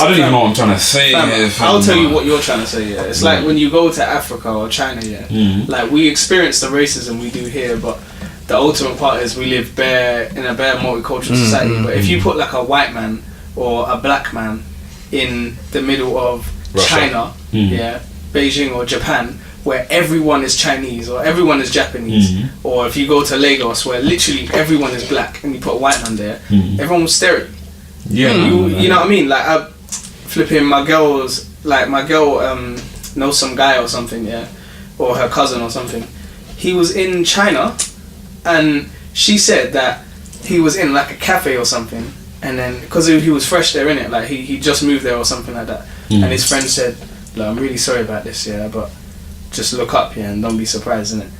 I don't even know what I'm trying to say. I'll tell you what you're trying to say. Yeah, it's like when you go to Africa or China. Yeah, like we experience the racism we do here, but the ultimate part is we live in a bare multicultural society. But if you put like a white man or a black man in the middle of Russia. China, Beijing or Japan, where everyone is Chinese or everyone is Japanese, or if you go to Lagos where literally everyone is black and you put a white man there, everyone will stare at you. Yeah, you know what I mean? Like my girl knows some guy or something, or her cousin or something. He was in China, and she said that he was in like a cafe or something. And then, because he was fresh there, innit? Like, he just moved there or something like that. And his friend said, look, I'm really sorry about this, but just look up here and don't be surprised, innit?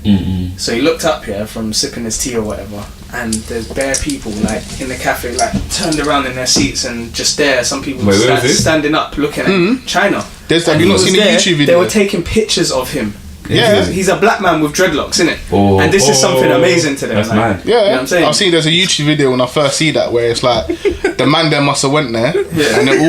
So he looked up here from sipping his tea or whatever, and there's bare people, like, in the cafe, like, turned around in their seats and just there. Some people standing up looking at China. Have you not seen the YouTube video? They were taking pictures of him. Yeah, he's a black man with dreadlocks, innit? And this is something amazing to them. That's mad. Yeah, you know what I'm saying? I've seen there's a YouTube video when I first see that where it's like the man them must have went there, and they're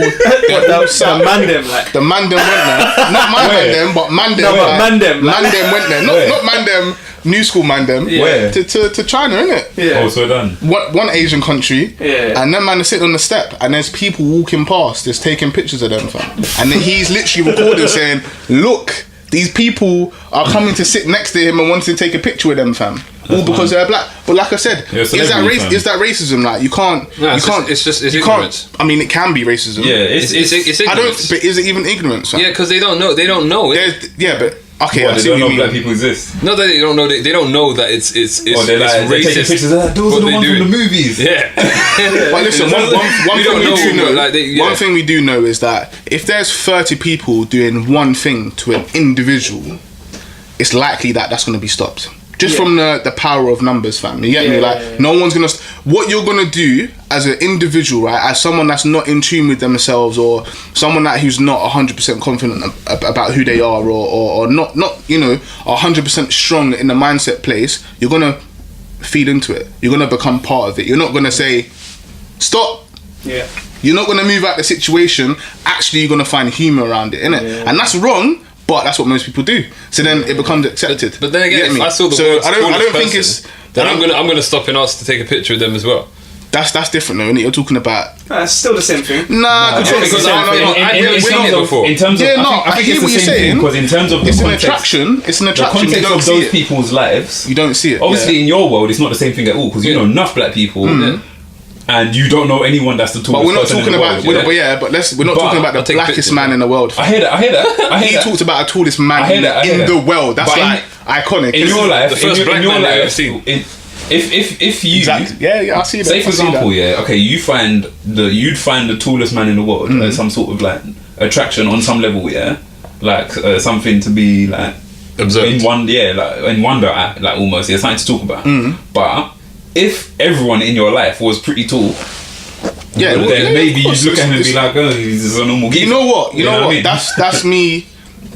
all sat. The man them, like the man them went there. Not my man them, but man them. No, but man them. Man them went there. Not man them. New school man them. Where? To China, innit? Yeah. Oh, so done. One Asian country. Yeah. And then man is sitting on the step, and there's people walking past, just taking pictures of them, fam. And then he's literally recording, saying, "Look. These people are coming to sit next to him and wanting to take a picture with them, fam. All because they're black." But like I said, is that racism? Like you can't. It's ignorance. I mean, it can be racism. Yeah, it's ignorance. But is it even ignorance? Fam? Yeah, because they don't know. They don't know. But okay, I see what you mean. Black people exist. No, they don't know. They don't know that it's they're like, they're taking pictures of that. Those are the ones from the movies. Yeah. But listen, one thing we do know is that if there's 30 people doing one thing to an individual, it's likely that that's going to be stopped. Just from the power of numbers, fam. You get me? Like, no one's going to... What you're going to do as an individual, right, as someone that's not in tune with themselves, or someone who's not 100% confident about who they are, or not 100% strong in the mindset place, you're going to feed into it. You're going to become part of it. You're not going to say, stop. Yeah. You're not going to move out the situation. Actually, you're going to find humour around it, innit? Yeah. And that's wrong, but that's what most people do. So then it becomes accepted. But then again, if I saw the world's coolest person, then I'm gonna stop and ask to take a picture with them as well. That's different though, innit? You're talking about... It's still the same thing. Nah, because I've never seen it before. In terms of, I think hear what you're saying. Because in terms of it's an attraction. It's an attraction. The context of those people's lives, you don't see it. Obviously, in your world, it's not the same thing at all. Because you know enough black people, and you don't know anyone that's the tallest. But we're not talking about. We're not talking about the blackest man in the world. I hear that. He talked about the tallest man in the world. That's like iconic. In your life, the first black man I've ever seen. If you I see that. Say for example, you'd find the tallest man in the world as some sort of like attraction on some level, like something to be like observed in wonder at, like almost something to talk about. But if everyone in your life was pretty tall, then maybe you'd look at him and be like, oh, he's a normal geezer. You know what? That's me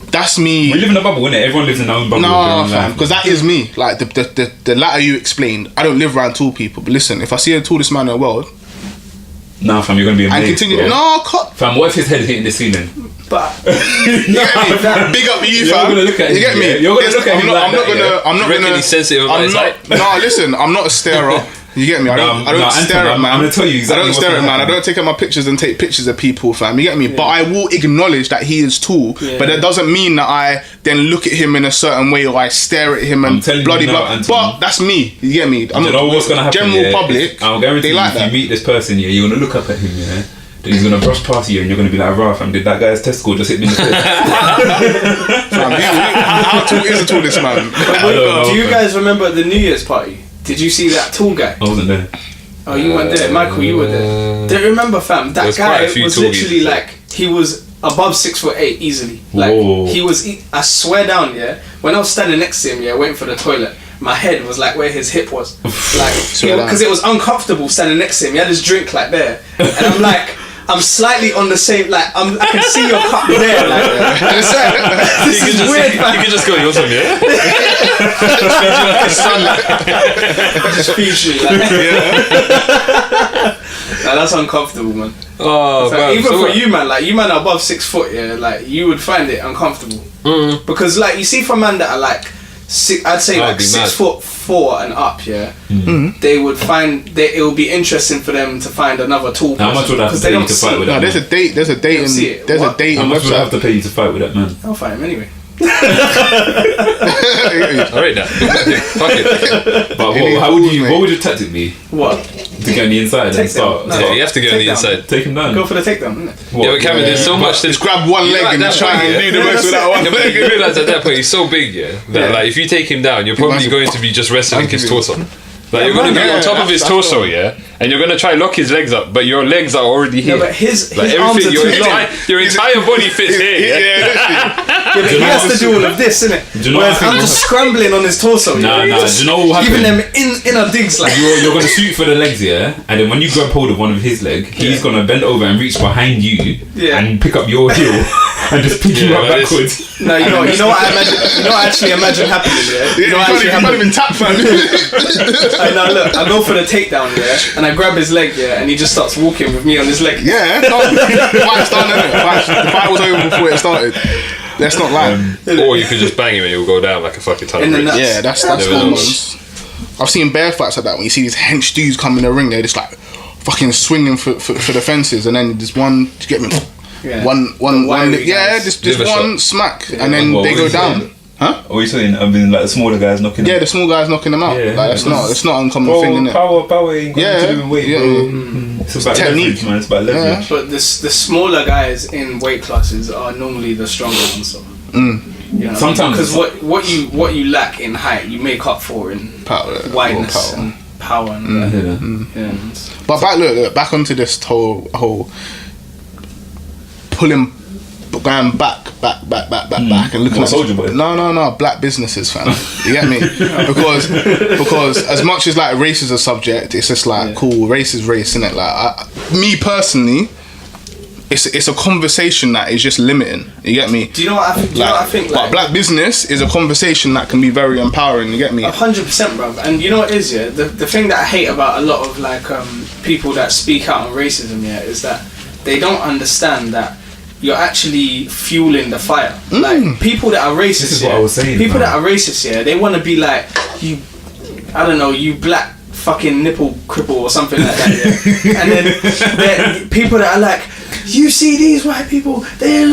That's me. We live in a bubble, innit? Everyone lives in their own bubble. Nah, fam, because that is me. Like the latter you explained, I don't live around tall people. But listen, if I see the tallest man in the world, nah, fam, you're gonna be amazed. and continue. Bro. No, cut. Fam, what if his head hitting the ceiling? But You get me? Big up you, You're fam. gonna look at You him, get me? yeah. You're gonna look at him like that, I'm not You reckon gonna. he's sensitive about I'm his not. height? No, listen, I'm not a starer. You get me? I don't stare Anton, at man. I'm gonna tell you exactly I don't what's stare at gonna man. I happen. don't take out my pictures and take pictures of people, fam. You get me? But I will acknowledge that he is tall. Yeah. But that doesn't mean that I then look at him in a certain way or I stare at him I'm and telling you bloody now, blah. Anton. But that's me. You get me? I'm You know what's gonna happen? General yeah? public. I'll guarantee they you, like if that. you meet this person, yeah, you're gonna look up at him, yeah. Then he's gonna brush past you, and you're gonna be like, "Rah, fam, did that guy's testicle just hit me in the face?" Fam, how tall is the tallest man? I don't know, do you fam. guys remember the New Year's party? Did you see that tall guy? I wasn't there. Oh, you weren't there, Michael. You were there. Do you remember, fam? That There's quite guy a few was tall literally geezers. like he was above 6'8" easily. Like Whoa. he was. I swear down, yeah. When I was standing next to him, yeah, waiting for the toilet, my head was like where his hip was, like because it was uncomfortable standing next to him. He had his drink like there, and I'm like. I'm slightly on the same, like, I can see your cup there, like, this is weird, man. You can just go, you want some, yeah? Just feeds me, like. Nah, that's uncomfortable, man. Oh, Like, man. even So for what? you, man, like, you man are above 6 foot, yeah, like, you would find it uncomfortable. Because, like, you see for men that are, like, I'd say, I'd like, be 6'4" and up, yeah, they would find, it would be interesting for them to find another tall person. How much would I have to because they pay you don't to see fight with it. No, that? there's a dating, see it. there's a What? dating How much would I have website. to pay you to fight with that man? I'll fight him anyway. I rate that. Fuck it. But Any how would fools, you? mate. What would your tactic be What? to get on the inside Take and start? them. No. Yeah, you have to go on the Take down. inside. Take him down. Go for the takedown, innit? What? Yeah, but Cameron, there's so much. Just grab one leg like and that just try one, and yeah? do the rest with that one Yeah, but leg. you realise at that point he's so big, yeah, that like if you take him down, you're probably Massive. going to be just wrestling his torso. Like you're man, going to be yeah, on top of his that's torso, what- yeah, and you're going to try lock his legs up, but your legs are already here. No, but his like arms are your too long. your entire body fits here. Yeah. Yeah, but he has to do all of this, innit? Do you know Whereas what I I'm think? just scrambling on his torso. Nah, yeah? nah. Just Do you know what giving them happened? inner digs, like. You're gonna shoot for the legs, yeah, and then when you grab hold of one of his leg, he's gonna bend over and reach behind you Yeah. and pick up your heel and just pick you Yeah, up like this. backwards. No, you know what I imagine. You know what I actually imagine happening, yeah. You know what actually You can't happening. even tap, fam. Now look, I go for the takedown, yeah, and I grab his leg, yeah, and he just starts walking with me on his leg. Yeah, no. Fight's done, innit? The fight was over before it started. Let's not lie. Or you could just bang him and he'll go down like a fucking ton of In the bricks. nuts. Yeah, that's Never common. know. I've seen bear fights like that when you see these hench dudes come in the ring, they're just like fucking swinging for the fences, and then just one to get me. Yeah. One, wiry yeah, guys. just Liver one shot. smack, and then What they was go it? down. Huh? What are you saying? I mean, like the smaller guys knocking. Yeah, the small guys knocking them out. Yeah. Like it's not uncommon Bro, thing, innit? power ain't got Yeah, to do with weight, yeah, bro. yeah. It's about Technique. leverage, man. It's about leverage. But the smaller guys in weight classes are normally the stronger ones. So. You know, Sometimes because what you lack in height, you make up for in Power, wideness power. and power. And Yeah. But look, back onto this whole pulling, going back, and looking What, at Soulja Boy? No, black businesses, fam. You get me? because as much as like race is a subject, it's just like cool. Race is race, innit? Like me personally, it's a conversation that is just limiting. You get me? Do you know what I think? Do you know what I think? But black business is a conversation that can be very empowering. You get me? 100%, bro. And you know what it is, yeah? The thing that I hate about a lot of like people that speak out on racism, yeah, is that they don't understand that you're actually fueling the fire. Like people that are racist, This is what I was saying, people man. that are racist, yeah, they want to be like you. I don't know, you black fucking nipple cripple or something like that, yeah. And then people that are like, you see these white people, they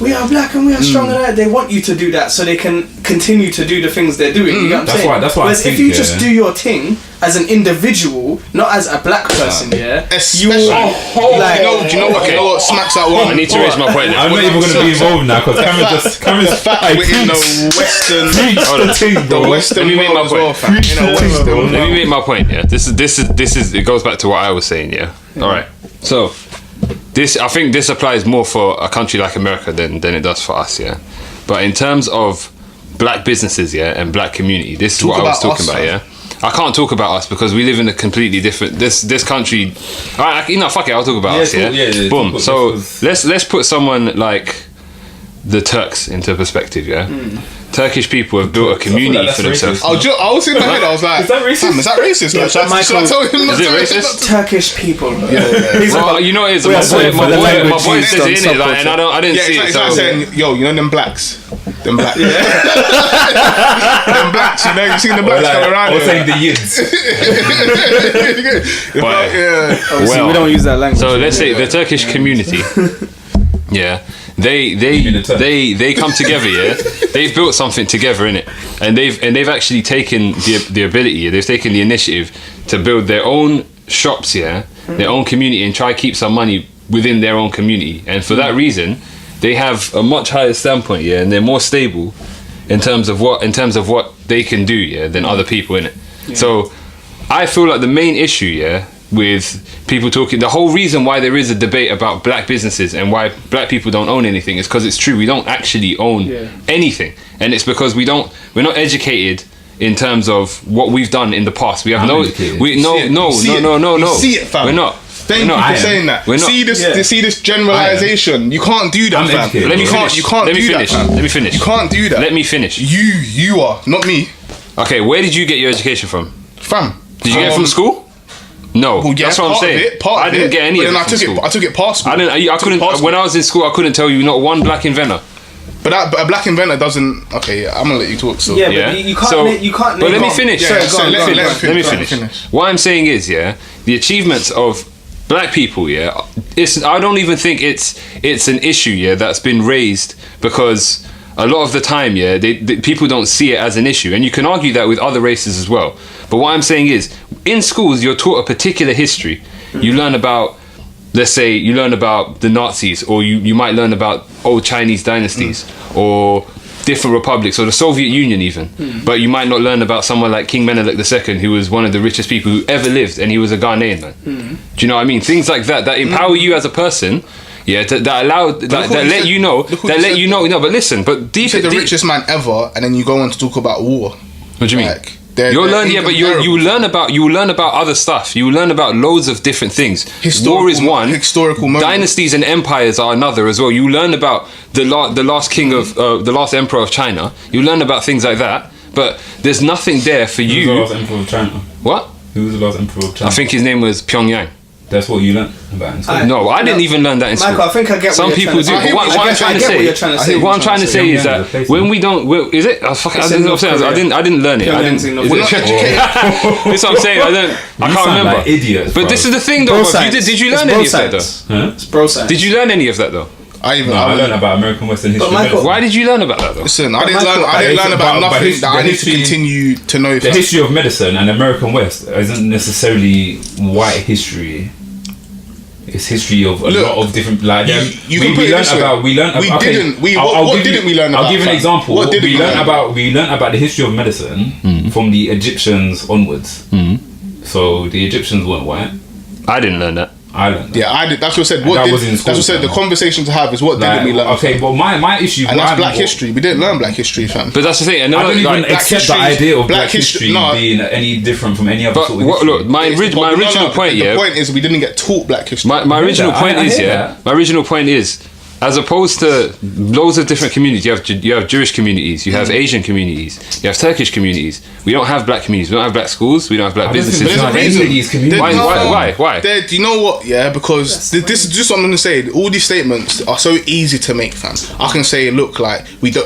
we are black and we are strong and that. They want you to do that so they can continue to do the things they're doing. You know what I'm saying? That's why Whereas I if think, you just do your thing as an individual, not as a black person, yeah, Especially, you do you know what smacks that one? I need to raise my point. I'm not even gonna be involved now because Cameron's the fact we're in the Western, bro. the Western Let me make world my as well, point. fam. In a Western Let me world. make my point. Yeah, this is. It goes back to what I was saying. Yeah. All right. So, I think this applies more for a country like America than it does for us. Yeah. But in terms of black businesses, yeah, and black community, this is what I was about talking us, about. fam. Yeah. I can't talk about us because we live in a completely different. This country. Fuck it. I'll talk about us. talk- Yeah. yeah, Boom. talk- So because- let's put someone like the Turks into perspective, yeah? Turkish people have built a community for themselves. I was in my head, I was like, Is that racist? Is that racist? Like, should I tell him not Is it to- racist? Turkish people. Well, you know what it is? We are sorry for the My language boy used says on it, innit? Like, and I didn't Yeah, see it's it. like So. saying, yo, you know them blacks? Them blacks. Them blacks, you know, you seen the blacks come around Or here. saying the yids. But- Yeah. Well, we don't use that language. So let's say the Turkish community, yeah, they come together, yeah. They've built something together in it, and they've actually taken the ability, they've taken the initiative to build their own shops, yeah, their own community, and try to keep some money within their own community, and for that reason, they have a much higher standpoint, yeah, and they're more stable in terms of what they can do, yeah, than other people in it. So I feel like the main issue, yeah, with people talking, the whole reason why there is a debate about black businesses and why black people don't own anything is because it's true, we don't actually own anything, and it's because we're not educated in terms of what we've done in the past. We have I'm no educated. we no You see it, fam. we're not. Thank you for saying that. We're not. See this generalization. You can't do that, I'm fam. educated. Let me finish. You can't Let me do finish. that, fam. Let me finish. You can't do that. Let me finish. You are, not me. Okay, where did you get your education from? Fam. Did you get it from school? No, Well, yeah, that's what I'm part of saying. it, part I of didn't it, get any but of then it from school. I took it past school. I couldn't. Past When I was in school, I couldn't tell you not one black inventor. But a black inventor doesn't. Okay, I'm gonna let you talk. So Yeah, Yeah. but you can't. So- you can't. But let me name- finish. Yeah, Sorry, so go on, let go on, me go on. finish. Let me Let me finish. finish. What I'm saying is, yeah, the achievements of black people, yeah, I don't even think it's an issue, yeah, that's been raised because a lot of the time, yeah, people don't see it as an issue, and you can argue that with other races as well. But what I'm saying is, in schools, you're taught a particular history. You learn about, let's say, you learn about the Nazis, or you might learn about old Chinese dynasties, or different republics, or the Soviet Union even. But you might not learn about someone like King Menelik II, who was one of the richest people who ever lived, and he was a Ghanaian man. Do you know what I mean? Things like that empower you as a person. Yeah, that let you know. No, but listen, but deep. You're the richest man ever, and then you go on to talk about war. What do you mean? Like, You'll learn, yeah, but you learn about other stuff. You learn about loads of different things. War is one. Historical moment. Dynasties and empires are another as well. You learn about the last king of the last emperor of China. You learn about things like that. But there's nothing there for Who was you. the last emperor of China? What? Who was the last emperor of China? I think his name was Pyongyang. That's what you learned about in school. No, I didn't even learn that in school. Michael, I think I get what Some you're people do. trying to But say. what I'm trying to I get what you're trying to say. what I'm trying to say is that when we don't, is it? I didn't learn it. I Pyongyang's in didn't. North We're not educated. That's what I'm saying. I can't remember. Like idiots, But bro. this is the thing, though. Bro Bro. science. Did you It's learn bro any of that, science. though? Huh? It's bro science. Did you learn any of that, though? I learned about American Western history. Michael- Why did you learn about that, though? Listen, I didn't Michael, learn about but nothing his- that I the need history- to continue to know. The history of medicine and American West isn't necessarily white history. It's history of a Look, lot of different. Like you can put it this way. We didn't- what didn't we learn I'll about, give an fam? example. What didn't we learn about? We learned about the history of medicine from the Egyptians onwards. So the Egyptians weren't white. I didn't learn that. I learned that. Yeah, I did. That's what I said. And that was in That's school, what I said. The fam. conversation to have is what Like, didn't we learn? okay, but my issue. And what that's I- black what- history. We didn't learn black history, fam. But that's the thing. And I don't even like, accept the history- idea of black black history history- no. being any different from any other but sort of what, history. look, my original point, The yeah. point is we didn't get taught black history. My original that. point I is, hear yeah. that. My original point is, as opposed to loads of different communities, you have Jewish communities, you have Asian communities, you have Turkish communities. We don't have black communities. We don't have black schools. We don't have black I don't think businesses. there's There's a any reason. of these communities. Why? Do you know what? Yeah, because this is just what I'm gonna say. All these statements are so easy to make, fam. I can say, look, like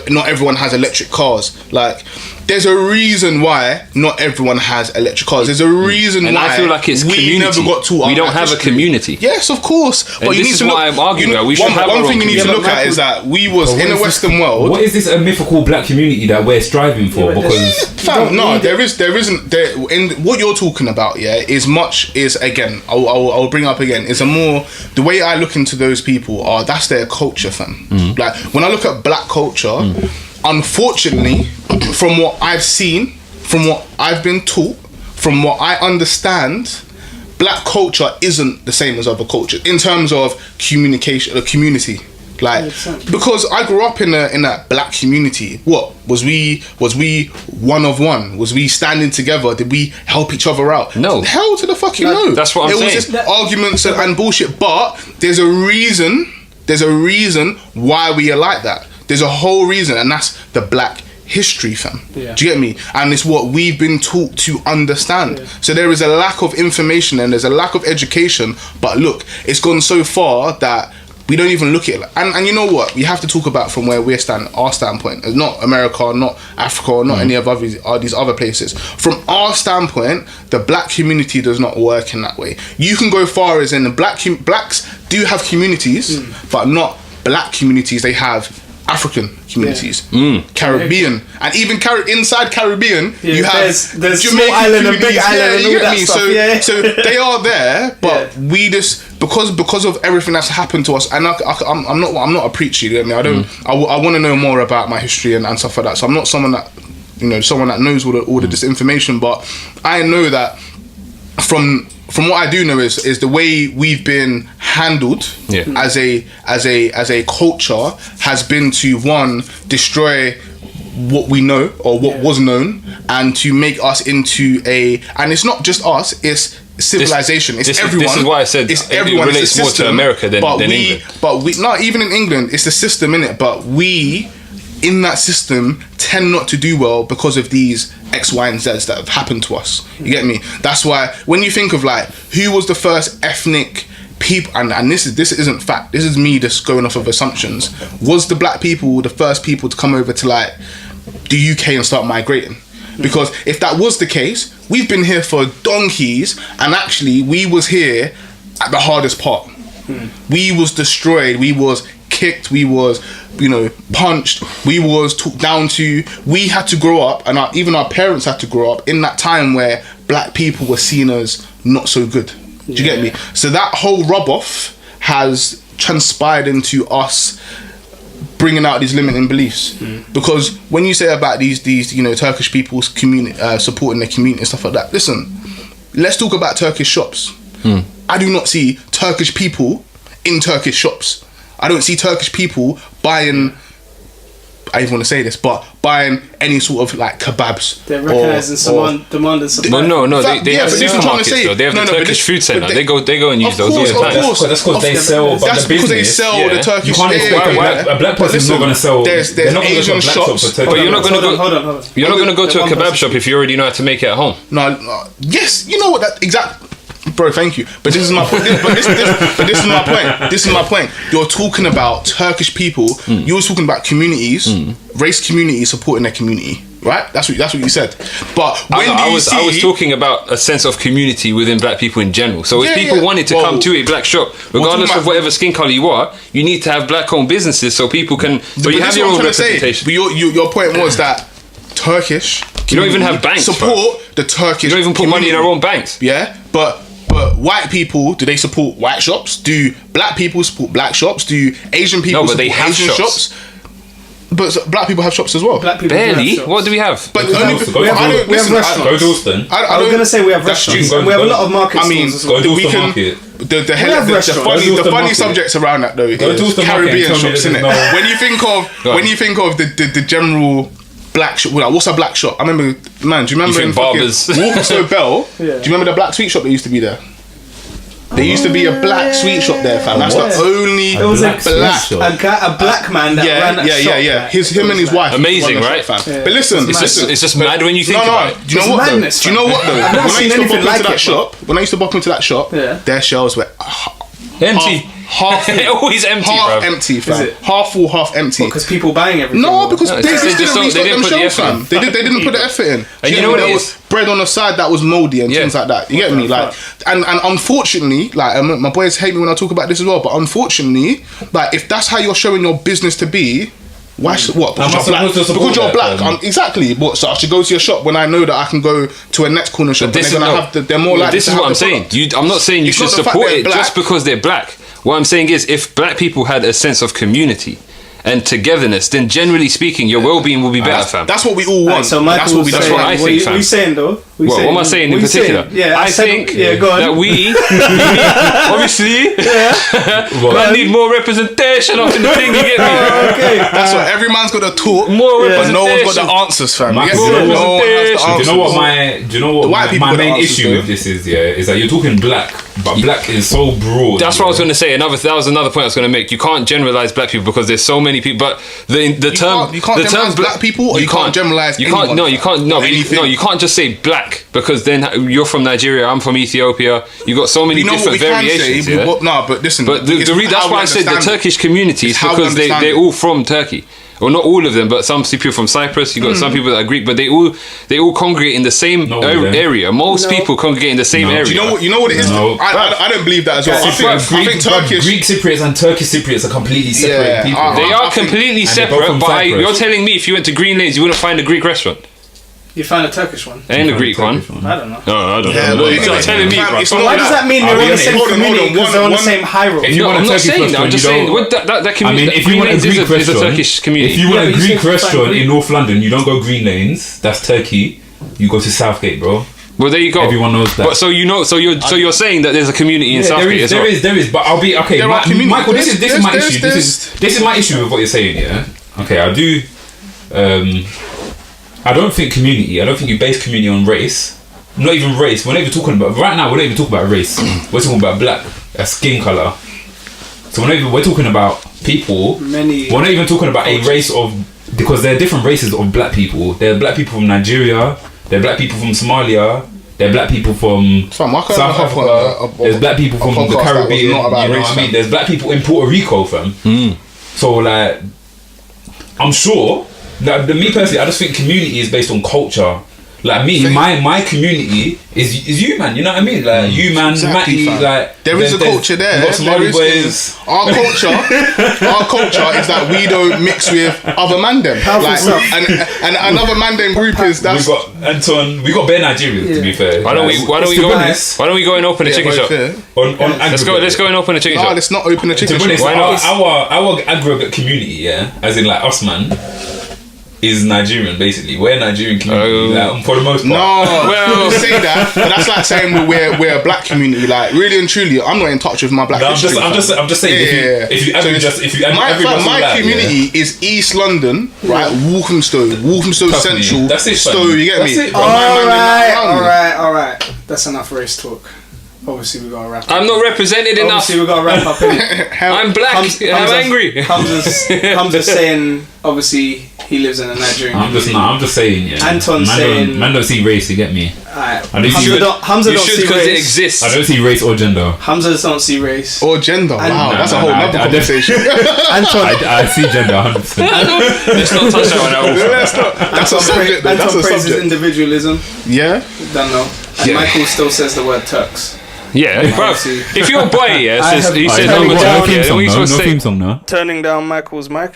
not everyone has electric cars. Like, there's a reason why not everyone has electric cars. There's a reason And why I feel like it's we community. never got taught. We our don't black have a history. community. Yes, of course. But you this need is to look. why I'm arguing that we should one, have one our own thing you need to community. look at is that we was But in the what is Western world. What is this a mythical black community that we're striving for? Yeah, but Because Fam, no, there isn't. In what you're talking about, yeah, is again. I'll bring up again. Is a more the way I look into those people are that's their culture, fam. Like when I look at black culture, unfortunately, from what I've seen, from what I've been taught, from what I understand, black culture isn't the same as other cultures in terms of communication, the community. Like, 100%. because I grew up in a black community. What was we one of one? Was we standing together? Did we help each other out? No. Hell to the fucking no. That's what I'm it saying. was just arguments and bullshit. But there's a reason. There's a reason why we are like that. There's a whole reason, and that's the black history, fam. Yeah. Do you get me? And it's what we've been taught to understand. Yeah. So there is a lack of information and there's a lack of education. But look, it's gone so far that we don't even look at it. And you know what? We have to talk about from where we're our standpoint. Not America, not Africa, not any of these other places. From our standpoint, the black community does not work in that way. You can go far as in the blacks do have communities, but not black communities. They have African communities, Caribbean, and even inside Caribbean, you have there's Jamaican small island and big communities. island and all that stuff. So they are there, but we just because of everything that's happened to us. And I'm not a preacher. You get me? I want to know more about my history and stuff like that. So I'm not someone that knows all the disinformation, but I know that from what I do know is the way we've been handled as a culture has been to, one, destroy what we know or what was known, and to make us into and it's not just us, it's civilization. It's everyone. This is why I said it's everyone. It relates more to America than England. But we not even in England. It's the system, innit? But we in that system tend not to do well because of these X, Y, and Z's that have happened to us. You get me? That's why when you think of like who was the first ethnic people, and this isn't fact. This is me just going off of assumptions. Was the black people the first people to come over to like the UK and start migrating? Because if that was the case, we've been here for donkeys, and actually we was here at the hardest part. We was destroyed, we was kicked, we was punched, we was talked down to. We had to grow up, and even our parents had to grow up in that time where black people were seen as not so good. Do you get me? So that whole rub-off has transpired into us bringing out these limiting beliefs. Because when you say about these Turkish people's community supporting their community and stuff like that, listen, let's talk about Turkish shops. I do not see Turkish people in Turkish shops. I don't see Turkish people buying, I even want to say this, but buying any sort of like kebabs. They're recognising demand and supply. No, they have supermarkets though. They have the Turkish food centre. They go and use those all the time. That's because they sell. That's because they sell the Turkish. You can't expect a black person's not going to sell. There's Asian shops. But you're not going to go. Hold on. You're not going to go to a kebab shop if you already know how to make it at home. No. Yes, you know what that exactly. Bro, thank you. But this is my point. This is my point. This is my point. You're talking about Turkish people. You were talking about communities, race communities supporting their community, right? That's what you said. But when I was talking about a sense of community within black people in general. So if people wanted to come to a black shop, regardless of whatever skin color you are, you need to have black-owned businesses so people can. But you have your own representation. But your point was that Turkish. You don't even have banks. Support the Turkish. You don't even put money in our own banks. Yeah, but white people, do they support white shops? Do black people support black shops? Do Asian people support Asian shops? But black people have shops as well. Barely. What do we have? But we have restaurants. Go Dalston. I was going to say we have restaurants. We have a lot of market stalls as well. Go Dalston Market. The funny subjects around that though is Caribbean shops, isn't it? When you think of the general black shop, what's a black shop? I remember, man. Do you remember in Barbers? Walthamstow Bell? Do you remember the black sweet shop that used to be there? There used to be a black sweet shop there, fam. That's the only a black man that ran that shop. Yeah. Him and his wife. Amazing, right? Shop, fam. But listen, it's just mad when you think about it. Do you know what though? I've never seen anything like it. When I used to bop into that shop, their shelves were empty. Half always empty, half empty, fam. Half full, half empty. Because people buying everything. No, because they didn't put the effort in. They didn't put the effort in. And you know what it is? Bread on the side that was moldy and things like that. You get me? Like, and unfortunately, like my boys hate me when I talk about this as well. But unfortunately, like if that's how you're showing your business to be. Why should what? Because you're black. Exactly. What? So I should go to your shop when I know that I can go to a next corner shop. They're more likely. This is what I'm saying. I'm not saying you should support it just because they're black. What I'm saying is, if black people had a sense of community and togetherness, then generally speaking, your well-being will be better, fam. That's what we all want. So Michael, that's what I think, fam. What are you saying though? What am I saying in particular? Yeah, I think go on. that we obviously I need more representation up in the thing. You get me? Okay. That's what every man's got to talk, More but no one's representation. got the answers, fam. Marcus, You get me? No one has the Do answers. you know what The white people my got the main answers, issue though. with this is? Yeah, is that you're talking black, but black is so broad. That's what I was going to say. That was another point I was going to make. You can't generalize black people because there's so many people. But the term you can't the term generalize black people, or you can't generalize anyone, No, you can't. No, anything. no, you can't just say black because then you're from Nigeria. I'm from Ethiopia. You got so many You know what we different can variations. say? Yeah? No, but listen. But it's that's how why we I said the understand it. Turkish communities, It's how we because understand they're it. all from Turkey. Well, not all of them, but some people from Cyprus. You got some people that are Greek, but they all congregate in the same Not all of them. area. Most people congregate in the same area. Do you know what it is? No. I don't believe that as well. I think Turkish. Greek Cypriots and Turkish Cypriots are completely separate Yeah, people. They I are think- completely and they're both separate, from but Cyprus. you're telling me if you went to Green Lanes, you wouldn't find a Greek restaurant You find a Turkish one? and a Greek one. I don't know. No, I don't Yeah, know. but You're anyway, telling me, fam, bro. it's But not why that. does that mean I'll they're be on the honest. same Hold on, community hold on. because they're on the One- same high road? If you No, want a I'm not Turkish saying that. I'm restaurant, just you saying don't- that I community. mean, if you want a Greek is a restaurant, Turkish community. if you want Yeah, a but you Greek said restaurant Greek. in North London, you don't go Green Lanes. That's Turkey. You go to Southgate, bro. Well, there you go. Everyone knows that. But so you're saying that there's a community in Southgate as well. there is. But I'll be okay. There are communities. Michael, this is my There's- issue. there's- This is my issue with what you're saying. Yeah. Okay, I do. I don't think community. I don't think you base community on race. Not even race. We're not even talking about right now. We're not even talking about race. We're talking about black, skin color. So we're talking about people. Many- We're not even talking about a race of, because there are different races of black people. There are black people from Nigeria. There are black people from Somalia. There are black people from Fam, I can't South have Africa. There's black people a from the podcast that was Caribbean. not about You know race, what I mean? fam. There's black people in Puerto Rico, fam. So like, I'm sure that me personally, I just think community is based on culture. Like me, my community is you, man. You know what I mean? Like you, man, Exactly, Matty. fam. Like There is a culture there. You got Somali There is- boys. Our culture is that we don't mix with other mandem. Powerful stuff. And another mandem group is We that's. got Anton. We got bare Nigerians, to be fair. Why don't we To go? be honest, Why don't we go and open a chicken both shop? fair. on Let's go and open a chicken No, shop. let's not open a To chicken be honest, shop. Why not? our aggregate community, yeah, as in like us, man, is Nigerian basically. We're Nigerian community, like, for the most part. No, Well- you say that, but that's like saying we're a black community. Like really and truly, I'm not in touch with my black. No, I'm history, just saying. Yeah. If you average So my community is East London, right? Walthamstow Trust me, Central, that's it, fam. Stowe. You get That's me? it, But bro. my man did that around me. All right. That's enough race talk. Obviously, we gotta wrap up. I'm not represented enough. Obviously, we gotta wrap up. innit? I'm black. I'm angry. Hamza's saying, obviously, he lives in a Nigerian I'm just saying, yeah. Anton's man saying- man don't see race. You get me? Alright. I don't see Hamza You don't should see because it race. exists. I don't see race or gender. Hamza don't see race. Or gender. Wow, No, that's a no, whole no, nother I conversation. Anton, I see gender 100%. Let's not touch that one at all. That's a subject. Though. That's Anton a praises subject. individualism. Yeah. Don't know. And Michael still says the word Turks. Yeah, bro. see. If your boy, yeah, I says, have- he I says have number no Turkey, theme yeah, then we no supposed to say. theme song, no. Turning down Michael's mic,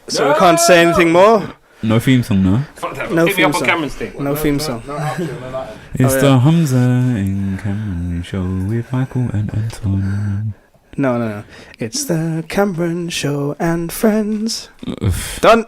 so we can't say anything more. No theme song, no. No Hit me up theme on song. Cameron's thing. No theme song. It's yeah. the Hamza and Cameron show with Michael and Anton. No. It's the Cameron Show and friends. Done.